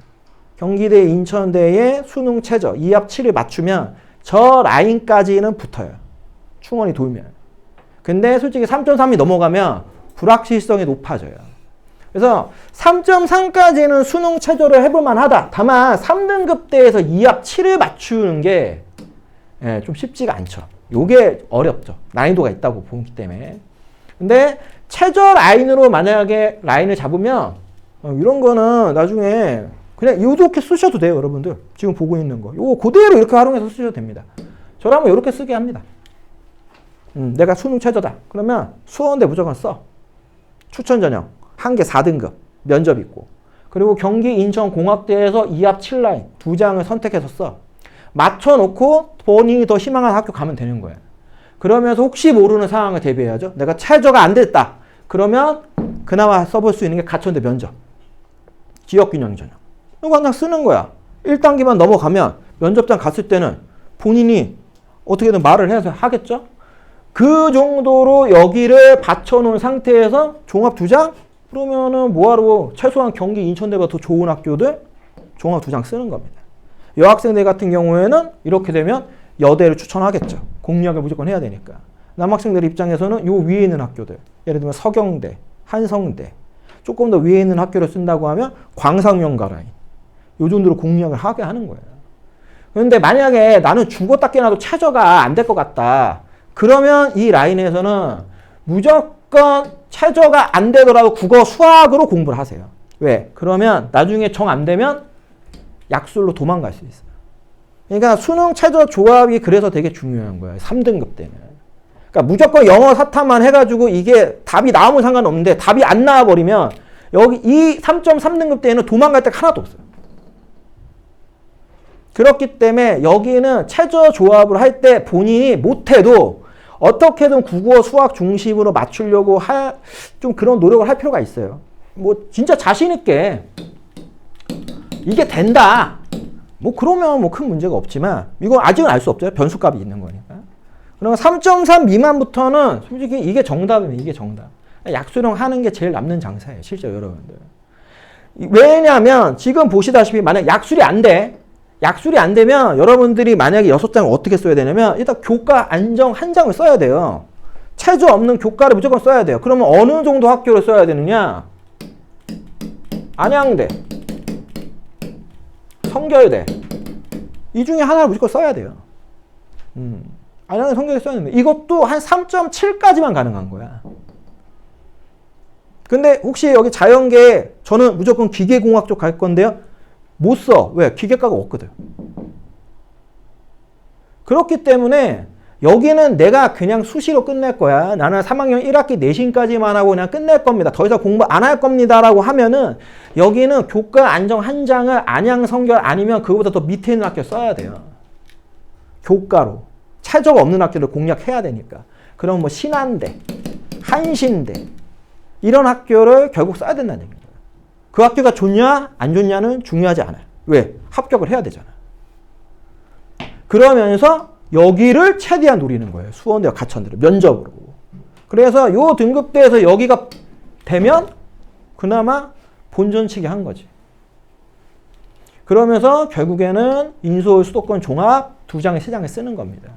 경기대 인천대의 수능 최저 2합 7을 맞추면 저 라인까지는 붙어요. 충원이 돌면. 근데 솔직히 3.3이 넘어가면 불확실성이 높아져요. 그래서 3.3까지는 수능 최저를 해볼만 하다. 다만 3등급대에서 2합 7을 맞추는 게 좀 쉽지가 않죠. 요게 어렵죠. 난이도가 있다고 보기 때문에. 근데 최저 라인으로 만약에 라인을 잡으면 이런 거는 나중에 그냥 이렇게 쓰셔도 돼요. 여러분들 지금 보고 있는 거 요거 그대로 이렇게 활용해서 쓰셔도 됩니다. 저라면 이렇게 쓰게 합니다. 내가 수능 최저다. 그러면 수원대 무조건 써. 추천 전형 한 개 4등급 면접 있고, 그리고 경기 인천 공학대에서 2합 7라인 2장을 선택해서 써. 맞춰놓고 본인이 더 희망하는 학교 가면 되는 거예요. 그러면서 혹시 모르는 상황을 대비해야죠. 내가 최저가 안 됐다. 그러면 그나마 써볼 수 있는 게 가천대 면접, 지역균형 전형. 이거 항상 쓰는 거야. 1단계만 넘어가면 면접장 갔을 때는 본인이 어떻게든 말을 해서 하겠죠. 그 정도로 여기를 받쳐놓은 상태에서 종합 2장? 그러면은 뭐하러 최소한 경기 인천대보다 더 좋은 학교들 종합 2장 쓰는 겁니다. 여학생들 같은 경우에는 이렇게 되면 여대를 추천하겠죠. 공략을 무조건 해야 되니까. 남학생들 입장에서는 요 위에 있는 학교들, 예를 들면 서경대, 한성대, 조금 더 위에 있는 학교를 쓴다고 하면 광상명가 라인, 요 정도로 공략을 하게 하는 거예요. 그런데 만약에 나는 죽었다 깨나도 최저가 안 될 것 같다. 그러면 이 라인에서는 무조건 최저가 안 되더라도 국어 수학으로 공부를 하세요. 왜? 그러면 나중에 정 안 되면 약술로 도망갈 수 있어요. 그러니까 수능 최저 조합이 그래서 되게 중요한 거예요. 3등급 때는. 그러니까 무조건 영어 사탐만 해가지고 이게 답이 나오면 상관없는데 답이 안 나와버리면 여기 이 3.3등급 때는 도망갈 데가 하나도 없어요. 그렇기 때문에 여기는 최저 조합을 할 때 본인이 못해도 어떻게든 국어 수학 중심으로 맞추려고 좀 그런 노력을 할 필요가 있어요. 뭐 진짜 자신 있게 이게 된다. 뭐 그러면 뭐 큰 문제가 없지만 이건 아직은 알 수 없죠. 변수값이 있는 거니까. 그러면 3.3 미만부터는 솔직히 이게 정답이면 이게 정답. 약수령 하는 게 제일 남는 장사예요. 실제 여러분들. 왜냐하면 지금 보시다시피 만약 약술이 안 돼. 약술이 안 되면 여러분들이 만약에 6장을 어떻게 써야 되냐면 일단 교과 안정 한 장을 써야 돼요. 최저 없는 교과를 무조건 써야 돼요. 그러면 어느 정도 학교를 써야 되느냐? 안양대, 성결대 이 중에 하나를 무조건 써야 돼요. 안양대, 성결대 써야 됩니다. 이것도 한 3.7까지만 가능한 거야. 근데 혹시 여기 자연계 저는 무조건 기계공학 쪽 갈 건데요. 못 써. 왜? 기계과가 없거든. 그렇기 때문에 여기는 내가 그냥 수시로 끝낼 거야. 나는 3학년 1학기 내신까지만 하고 그냥 끝낼 겁니다. 더 이상 공부 안 할 겁니다. 라고 하면은 여기는 교과 안정 한 장을 안양, 성결 아니면 그거보다 더 밑에 있는 학교 써야 돼요. 교과로. 최저가 없는 학교를 공략해야 되니까. 그럼 뭐 신한대, 한신대 이런 학교를 결국 써야 된다는 얘기입니다. 그 학교가 좋냐 안 좋냐는 중요하지 않아요. 왜? 합격을 해야 되잖아. 그러면서 여기를 최대한 노리는 거예요. 수원대와 가천대를 면접으로. 그래서 요 등급대에서 여기가 되면 그나마 본전치기 한 거지. 그러면서 결국에는 인서울 수도권 종합 2장에 3장을 쓰는 겁니다.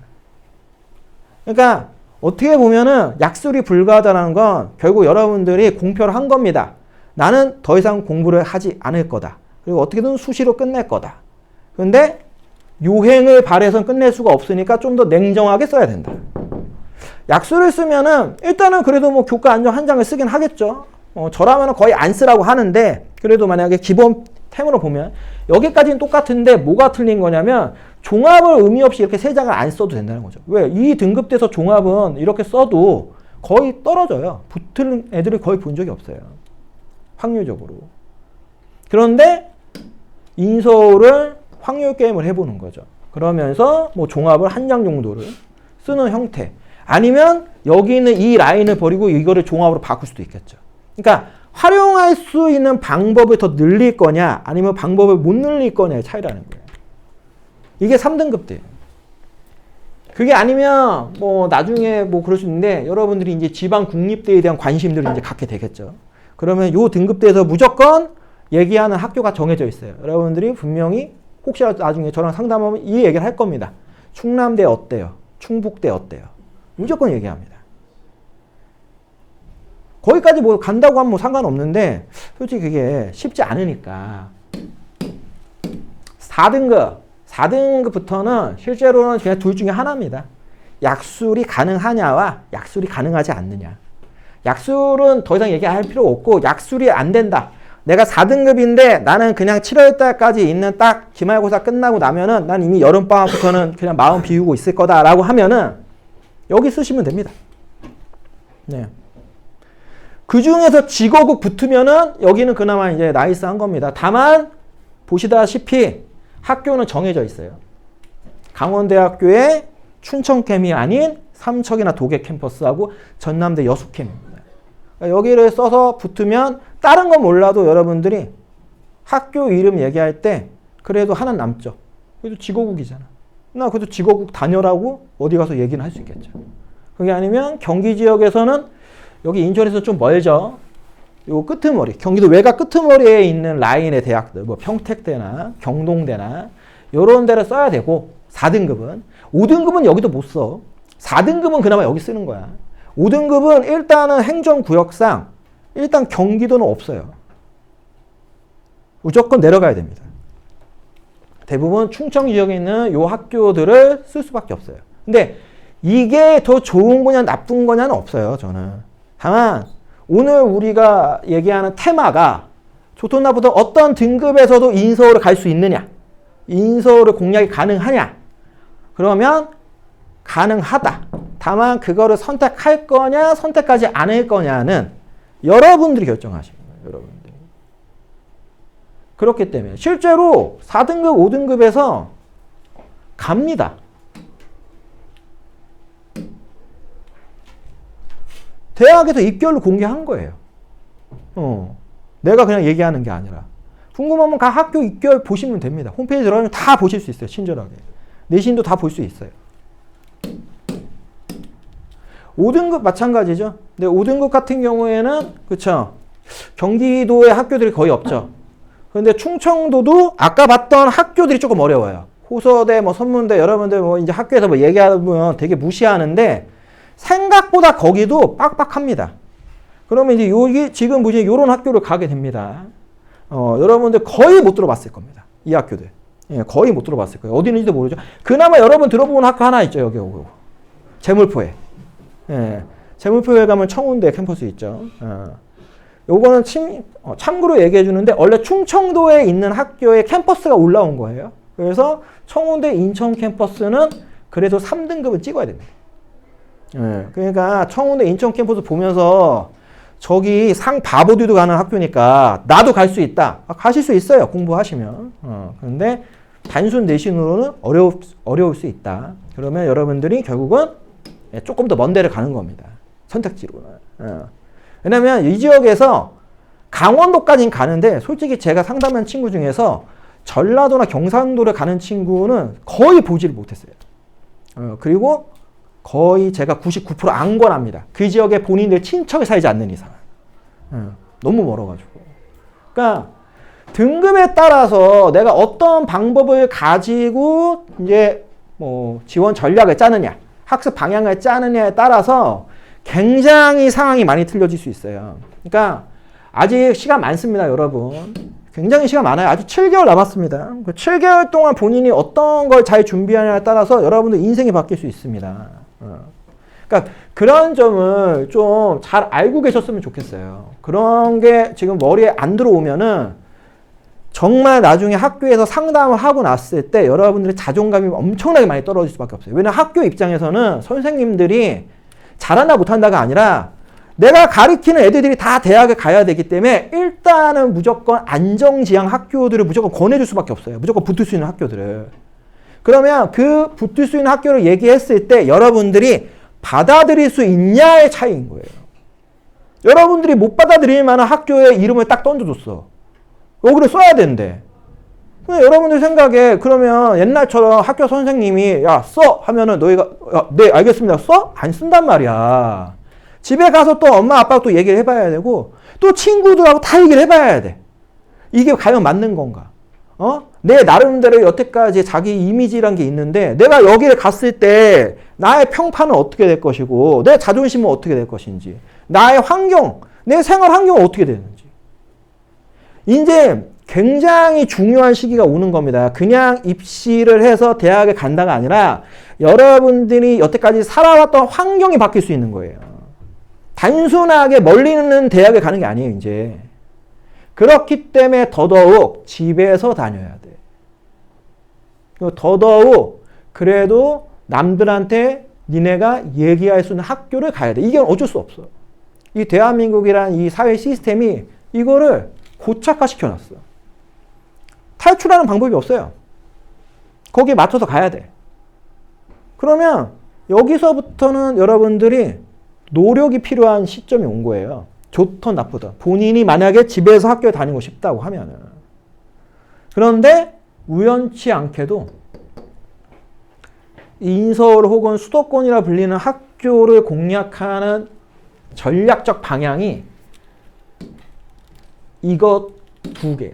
그러니까 어떻게 보면은 약술이 불가하다는 건 결국 여러분들이 공표를 한 겁니다. 나는 더 이상 공부를 하지 않을 거다. 그리고 어떻게든 수시로 끝낼 거다. 그런데 요행을 발해서 끝낼 수가 없으니까 좀 더 냉정하게 써야 된다. 약수를 쓰면은 일단은 그래도 뭐 교과 안정 한 장을 쓰긴 하겠죠. 저라면 거의 안 쓰라고 하는데 그래도 만약에 기본 템으로 보면 여기까지는 똑같은데 뭐가 틀린 거냐면 종합을 의미 없이 이렇게 세 장을 안 써도 된다는 거죠. 왜? 이 등급대에서 종합은 이렇게 써도 거의 떨어져요. 붙는 애들이 거의 본 적이 없어요. 확률적으로. 그런데 인서울을 확률 게임을 해보는 거죠. 그러면서 뭐 종합을 한 장 정도를 쓰는 형태. 아니면 여기 있는 이 라인을 버리고 이거를 종합으로 바꿀 수도 있겠죠. 그러니까 활용할 수 있는 방법을 더 늘릴 거냐 아니면 방법을 못 늘릴 거냐의 차이라는 거예요. 이게 3등급대예요. 그게 아니면 뭐 나중에 뭐 그럴 수 있는데 여러분들이 이제 지방 국립대에 대한 관심들을 이제 갖게 되겠죠. 그러면 요 등급대에서 무조건 얘기하는 학교가 정해져 있어요. 여러분들이 분명히 혹시라도 나중에 저랑 상담하면 이 얘기를 할 겁니다. 충남대 어때요? 충북대 어때요? 무조건 얘기합니다. 거기까지 뭐 간다고 하면 뭐 상관없는데 솔직히 그게 쉽지 않으니까 4등급부터는 실제로는 그냥 둘 중에 하나입니다. 약술이 가능하냐와 약술이 가능하지 않느냐. 약술은 더 이상 얘기할 필요 없고 약술이 안 된다. 내가 4등급인데 나는 그냥 7월 달까지 있는 딱 기말고사 끝나고 나면은 난 이미 여름방학부터는 그냥 마음 비우고 있을 거다라고 하면은 여기 쓰시면 됩니다. 네. 그 중에서 직어국 붙으면은 여기는 그나마 이제 나이스한 겁니다. 다만 보시다시피 학교는 정해져 있어요. 강원대학교의 춘천캠이 아닌 삼척이나 도계 캠퍼스하고 전남대 여수캠입니다. 그러니까 여기를 써서 붙으면 다른 건 몰라도 여러분들이 학교 이름 얘기할 때 그래도 하나 남죠. 그래도 직어국이잖아. 나 그래도 직어국 다녀라고 어디 가서 얘기는 할 수 있겠죠. 그게 아니면 경기 지역에서는 여기 인천에서 좀 멀죠. 요 끄트머리, 경기도 외곽 끄트머리에 있는 라인의 대학들, 뭐 평택대나 경동대나 요런 데를 써야 되고 4등급은 5등급은 여기도 못 써. 4등급은 그나마 여기 쓰는 거야. 5등급은 일단은 행정구역상 일단 경기도는 없어요. 무조건 내려가야 됩니다. 대부분 충청 지역에 있는 요 학교들을 쓸 수밖에 없어요. 근데 이게 더 좋은 거냐 나쁜 거냐는 없어요. 저는. 다만 오늘 우리가 얘기하는 테마가 좋든 나쁘든 어떤 등급에서도 인서울을 갈 수 있느냐, 인서울을 공략이 가능하냐. 그러면 가능하다. 다만 그거를 선택할 거냐 선택하지 않을 거냐는 여러분들이 결정하시는 거예요. 여러분들이. 그렇기 때문에 실제로 4등급, 5등급에서 갑니다. 대학에서 입결로 공개한 거예요. 내가 그냥 얘기하는 게 아니라. 궁금하면 각 학교 입결 보시면 됩니다. 홈페이지 들어가면 다 보실 수 있어요. 친절하게. 내신도 다 볼 수 있어요. 5등급 마찬가지죠. 근데 5등급 같은 경우에는 그쵸. 경기도의 학교들이 거의 없죠. 그런데 충청도도 아까 봤던 학교들이 조금 어려워요. 호서대, 뭐 선문대, 여러분들 뭐 이제 학교에서 뭐 얘기하면 되게 무시하는데 생각보다 거기도 빡빡합니다. 그러면 이제 여기 지금 보시면 이런 학교를 가게 됩니다. 여러분들 거의 못 들어봤을 겁니다. 이 학교들. 예, 거의 못 들어봤을 거예요. 어디 있는지도 모르죠. 그나마 여러분 들어본 학교 하나 있죠. 여기 오고. 재물포에. 예, 재물포에 가면 청운대 캠퍼스 있죠. 요거는 참고로 얘기해 주는데 원래 충청도에 있는 학교에 캠퍼스가 올라온 거예요. 그래서 청운대 인천 캠퍼스는 그래도 3등급을 찍어야 됩니다. 예, 그러니까 청운대 인천 캠퍼스 보면서 저기 상 바보들도 가는 학교니까 나도 갈 수 있다. 가실 수 있어요. 공부하시면. 그런데 단순 내신으로는 어려울 수 있다. 그러면 여러분들이 결국은 조금 더 먼 데를 가는 겁니다. 선택지로는. 왜냐면 이 지역에서 강원도까지는 가는데 솔직히 제가 상담한 친구 중에서 전라도나 경상도를 가는 친구는 거의 보지를 못했어요. 그리고 거의 제가 99% 안 권합니다. 그 지역에 본인들 친척이 살지 않는 이상. 너무 멀어가지고. 그러니까 등급에 따라서 내가 어떤 방법을 가지고 이제 뭐 지원 전략을 짜느냐, 학습 방향을 짜느냐에 따라서 굉장히 상황이 많이 틀려질 수 있어요. 그러니까 아직 시간 많습니다, 여러분. 굉장히 시간 많아요. 아직 7개월 남았습니다. 그 7개월 동안 본인이 어떤 걸 잘 준비하냐에 따라서 여러분들 인생이 바뀔 수 있습니다. 그러니까 그런 점을 좀 잘 알고 계셨으면 좋겠어요. 그런 게 지금 머리에 안 들어오면은 정말 나중에 학교에서 상담을 하고 났을 때 여러분들의 자존감이 엄청나게 많이 떨어질 수밖에 없어요. 왜냐하면 학교 입장에서는 선생님들이 잘한다 못한다가 아니라 내가 가르치는 애들이 다 대학에 가야 되기 때문에 일단은 무조건 안정지향 학교들을 무조건 권해줄 수밖에 없어요. 무조건 붙을 수 있는 학교들을. 그러면 그 붙을 수 있는 학교를 얘기했을 때 여러분들이 받아들일 수 있냐의 차이인 거예요. 여러분들이 못 받아들일 만한 학교에 이름을 딱 던져줬어. 여기를 써야 된대. 근데 여러분들 생각에 그러면 옛날처럼 학교 선생님이 야, 써! 하면은 너희가 야, 네, 알겠습니다. 써? 안 쓴단 말이야. 집에 가서 또 엄마 아빠가 또 얘기를 해봐야 되고 또 친구들하고 다 얘기를 해봐야 돼. 이게 과연 맞는 건가? 내 나름대로 여태까지 자기 이미지란 게 있는데 내가 여기를 갔을 때 나의 평판은 어떻게 될 것이고 내 자존심은 어떻게 될 것인지 나의 환경, 내 생활 환경은 어떻게 되는지 이제 굉장히 중요한 시기가 오는 겁니다. 그냥 입시를 해서 대학에 간다가 아니라 여러분들이 여태까지 살아왔던 환경이 바뀔 수 있는 거예요. 단순하게 멀리 있는 대학에 가는 게 아니에요, 이제. 그렇기 때문에 더더욱 집에서 다녀야 돼. 더더욱 그래도 남들한테 니네가 얘기할 수 있는 학교를 가야 돼. 이게 어쩔 수 없어. 이 대한민국이란 이 사회 시스템이 이거를 고착화 시켜놨어. 탈출하는 방법이 없어요. 거기에 맞춰서 가야 돼. 그러면 여기서부터는 여러분들이 노력이 필요한 시점이 온 거예요. 좋든 나쁘든. 본인이 만약에 집에서 학교에 다니고 싶다고 하면은. 그런데 우연치 않게도 인서울 혹은 수도권이라 불리는 학교를 공략하는 전략적 방향이 이것 두 개야.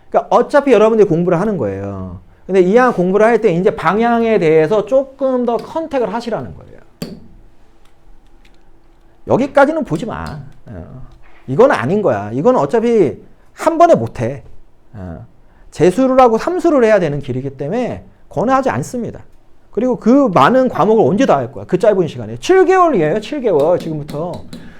그러니까 어차피 여러분들이 공부를 하는 거예요. 근데 이왕 공부를 할 때 이제 방향에 대해서 조금 더 컨택을 하시라는 거예요. 여기까지는 보지 마. 이건 아닌 거야. 이건 어차피 한 번에 못 해. 재수를 하고 삼수를 해야 되는 길이기 때문에 권하지 않습니다. 그리고 그 많은 과목을 언제 다 할 거야? 그 짧은 시간에. 7개월이에요. 7개월. 지금부터.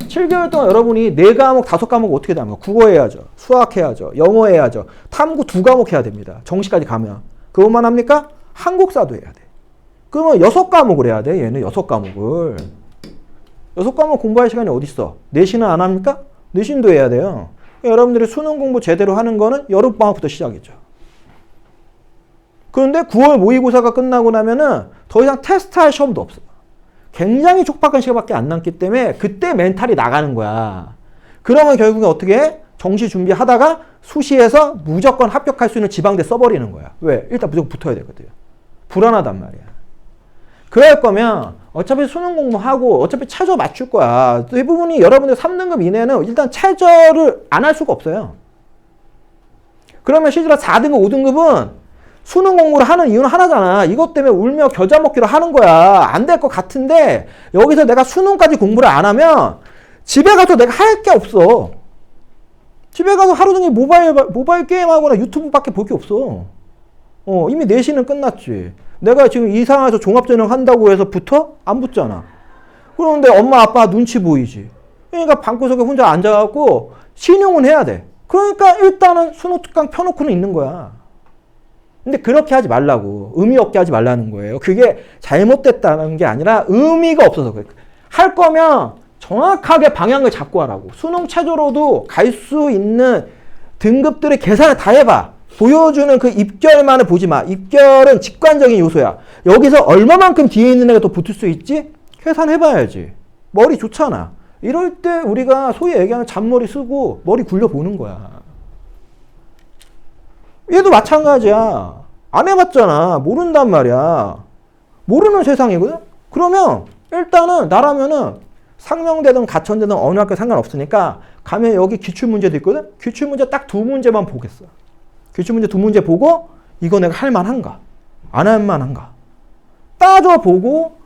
7개월 동안 여러분이 4과목, 5과목 어떻게 다 합니까? 국어 해야죠. 수학 해야죠. 영어 해야죠. 탐구 2과목 해야 됩니다. 정시까지 가면. 그것만 합니까? 한국사도 해야 돼. 그러면 6과목을 해야 돼. 얘는 6과목을. 6과목 공부할 시간이 어디 있어? 내신은 안 합니까? 내신도 해야 돼요. 여러분들이 수능 공부 제대로 하는 거는 여름방학부터 시작이죠. 그런데 9월 모의고사가 끝나고 나면은 더 이상 테스트할 시험도 없어. 굉장히 촉박한 시간밖에 안 남기 때문에 그때 멘탈이 나가는 거야. 그러면 결국에 어떻게 해? 정시 준비하다가 수시에서 무조건 합격할 수 있는 지방대 써버리는 거야. 왜? 일단 무조건 붙어야 되거든. 불안하단 말이야. 그럴 거면 어차피 수능 공부하고 어차피 최저 맞출 거야. 대부분이 여러분들 3등급 이내는 일단 최저를 안 할 수가 없어요. 그러면 실제로 4등급, 5등급은 수능 공부를 하는 이유는 하나잖아. 이것 때문에 울며 겨자 먹기로 하는 거야. 안 될 것 같은데 여기서 내가 수능까지 공부를 안 하면 집에 가서 내가 할 게 없어. 집에 가서 하루 종일 모바일 게임하거나 유튜브밖에 볼 게 없어. 이미 내신은 끝났지. 내가 지금 이상해서 종합전형 한다고 해서 붙어? 안 붙잖아. 그런데 엄마 아빠 눈치 보이지. 그러니까 방구석에 혼자 앉아갖고 신용은 해야 돼. 그러니까 일단은 수능 특강 펴놓고는 있는 거야. 근데 그렇게 하지 말라고. 의미 없게 하지 말라는 거예요. 그게 잘못됐다는 게 아니라 의미가 없어서 그래. 할 거면 정확하게 방향을 잡고 하라고. 수능 최저로도 갈 수 있는 등급들의 계산을 다 해봐. 보여주는 그 입결만을 보지 마. 입결은 직관적인 요소야. 여기서 얼마만큼 뒤에 있는 애가 더 붙을 수 있지? 계산해봐야지. 머리 좋잖아. 이럴 때 우리가 소위 얘기하는 잔머리 쓰고 머리 굴려보는 거야. 얘도 마찬가지야. 안 해봤잖아. 모른단 말이야. 모르는 세상이거든? 그러면 일단은 나라면은 상명대든 가천대든 어느 학교 상관없으니까 가면 여기 기출문제도 있거든? 기출문제 딱 2문제만 보겠어. 기출문제 2문제 보고 이거 내가 할 만한가? 안 할 만한가? 따져보고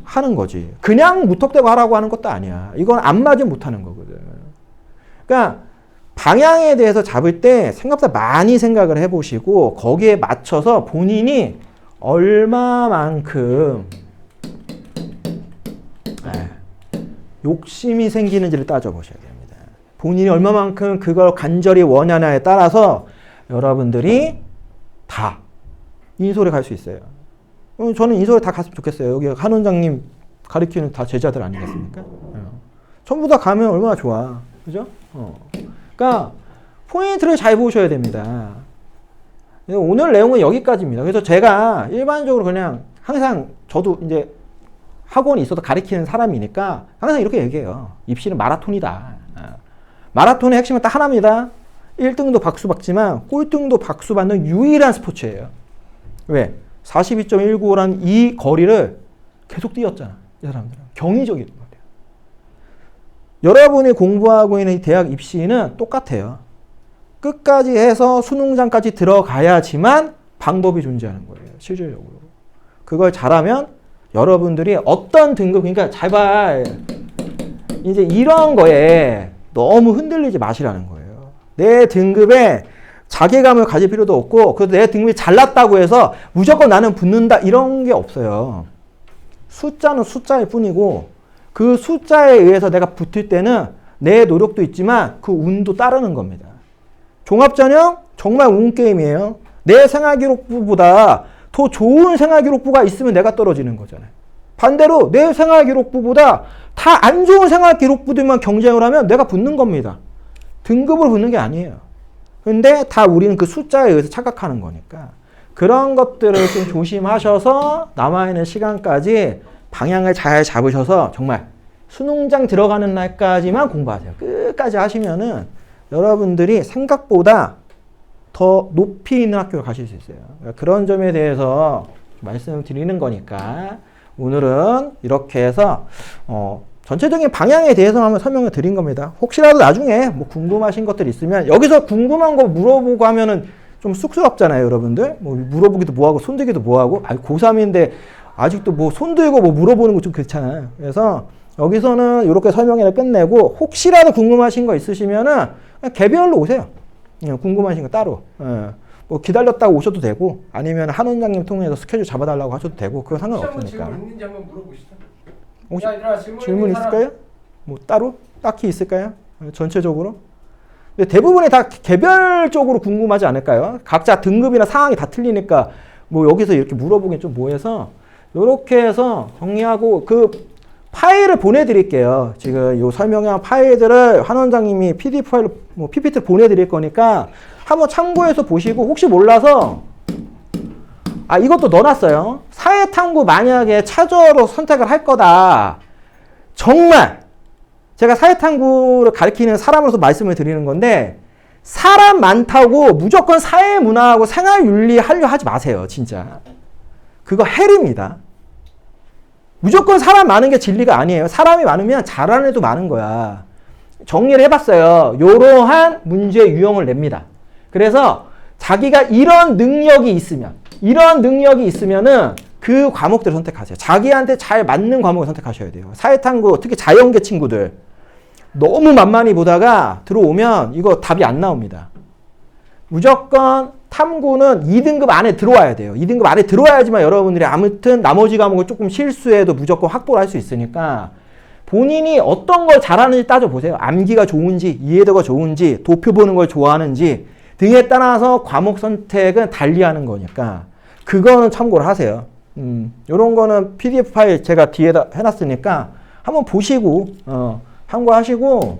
하는 거지. 그냥 무턱대고 하라고 하는 것도 아니야. 이건 안 맞으면 못하는 거거든. 그러니까 방향에 대해서 잡을 때 생각보다 많이 생각을 해보시고 거기에 맞춰서 본인이 얼마만큼 욕심이 생기는지를 따져보셔야 됩니다. 본인이 얼마만큼 그걸 간절히 원하냐에 따라서 여러분들이 다 인솔에 갈 수 있어요. 저는 인솔에 다 갔으면 좋겠어요. 여기 한 원장님 가르치는 다 제자들 아니겠습니까? 전부 다 가면 얼마나 좋아. 그죠? 그러니까 포인트를 잘 보셔야 됩니다. 오늘 내용은 여기까지입니다. 그래서 제가 일반적으로 그냥 항상 저도 이제 학원이 있어도 가르치는 사람이니까 항상 이렇게 얘기해요. 입시는 마라톤이다. 마라톤의 핵심은 딱 하나입니다. 1등도 박수 받지만 꼴등도 박수 받는 유일한 스포츠예요. 왜? 42.195라는 이 거리를 계속 뛰었잖아. 이 사람들은. 경이적인 거예요. 여러분이 공부하고 있는 이 대학 입시는 똑같아요. 끝까지 해서 수능장까지 들어가야지만 방법이 존재하는 거예요. 실질적으로. 그걸 잘하면 여러분들이 어떤 등급, 그러니까 제발 이제 이런 거에 너무 흔들리지 마시라는 거예요. 내 등급에 자괴감을 가질 필요도 없고, 그래도 내 등급이 잘났다고 해서 무조건 나는 붙는다 이런 게 없어요. 숫자는 숫자일 뿐이고, 그 숫자에 의해서 내가 붙을 때는 내 노력도 있지만 그 운도 따르는 겁니다. 종합전형 정말 운 게임이에요. 내 생활기록부보다 더 좋은 생활기록부가 있으면 내가 떨어지는 거잖아요. 반대로 내 생활기록부보다 다 안 좋은 생활기록부들만 경쟁을 하면 내가 붙는 겁니다. 등급으로 붙는 게 아니에요. 근데 다 우리는 그 숫자에 의해서 착각하는 거니까 그런 것들을 좀 조심하셔서 남아있는 시간까지 방향을 잘 잡으셔서 정말 수능장 들어가는 날까지만 공부하세요. 끝까지 하시면은 여러분들이 생각보다 더 높이 있는 학교를 가실 수 있어요. 그러니까 그런 점에 대해서 말씀을 드리는 거니까 오늘은 이렇게 해서 전체적인 방향에 대해서 한번 설명을 드린 겁니다. 혹시라도 나중에 뭐 궁금하신 것들 있으면 여기서 궁금한 거 물어보고 하면은 좀 쑥스럽잖아요, 여러분들. 뭐 물어보기도 뭐하고 손들기도 뭐하고. 고3인데 아직도 뭐 손들고 뭐 물어보는 거 좀 그렇잖아요. 그래서 여기서는 이렇게 설명회를 끝내고 혹시라도 궁금하신 거 있으시면은 그냥 개별로 오세요. 궁금하신 거 따로. 뭐 기다렸다가 오셔도 되고 아니면 한 원장님 통해서 스케줄 잡아달라고 하셔도 되고 그건 상관없으니까. 질문 있는지 한번 물어보시죠. 혹시 야, 질문 있을까요? 뭐 따로? 딱히 있을까요? 전체적으로? 근데 대부분이 다 개별적으로 궁금하지 않을까요? 각자 등급이나 상황이 다 틀리니까 뭐 여기서 이렇게 물어보긴 좀 뭐해서 이렇게 해서 정리하고 그 파일을 보내드릴게요. 지금 요 설명한 파일들을 한 원장님이 PDF 파일로 뭐 PPT를 보내드릴 거니까 한번 참고해서 보시고 혹시 몰라서 이것도 넣어놨어요. 사회탐구 만약에 차저로 선택을 할 거다. 정말 제가 사회탐구를 가르치는 사람으로서 말씀을 드리는 건데 사람 많다고 무조건 사회문화하고 생활윤리 하려 하지 마세요. 진짜. 그거 헬입니다. 무조건 사람 많은 게 진리가 아니에요. 사람이 많으면 잘하는 애도 많은 거야. 정리를 해봤어요. 이러한 문제 유형을 냅니다. 그래서 자기가 이런 능력이 있으면은 그 과목들을 선택하세요. 자기한테 잘 맞는 과목을 선택하셔야 돼요. 사회탐구, 특히 자연계 친구들. 너무 만만히 보다가 들어오면 이거 답이 안 나옵니다. 무조건 탐구는 2등급 안에 들어와야 돼요. 2등급 안에 들어와야지만 여러분들이 아무튼 나머지 과목을 조금 실수해도 무조건 확보를 할 수 있으니까 본인이 어떤 걸 잘하는지 따져보세요. 암기가 좋은지, 이해도가 좋은지, 도표 보는 걸 좋아하는지 등에 따라서 과목 선택은 달리하는 거니까 그거는 참고를 하세요. 요런 거는 PDF 파일 제가 뒤에다 해놨으니까 한번 보시고 참고하시고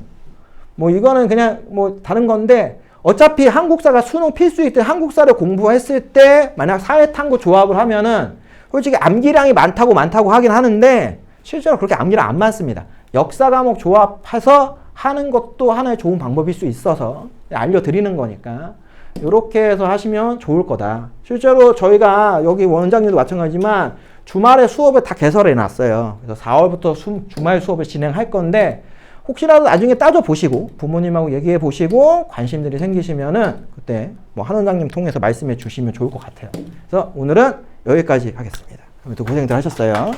뭐 이거는 그냥 뭐 다른 건데 어차피 한국사가 수능 필수일 때 한국사를 공부했을 때 만약 사회탐구 조합을 하면은 솔직히 암기량이 많다고 하긴 하는데 실제로 그렇게 암기량 안 많습니다. 역사 과목 조합해서 하는 것도 하나의 좋은 방법일 수 있어서 알려드리는 거니까 이렇게 해서 하시면 좋을 거다. 실제로 저희가 여기 원장님도 마찬가지지만 주말에 수업을 다 개설해 놨어요. 그래서 4월부터 주말 수업을 진행할 건데 혹시라도 나중에 따져보시고 부모님하고 얘기해 보시고 관심들이 생기시면은 그때 뭐 한 원장님 통해서 말씀해 주시면 좋을 것 같아요. 그래서 오늘은 여기까지 하겠습니다. 오늘도 고생들 하셨어요.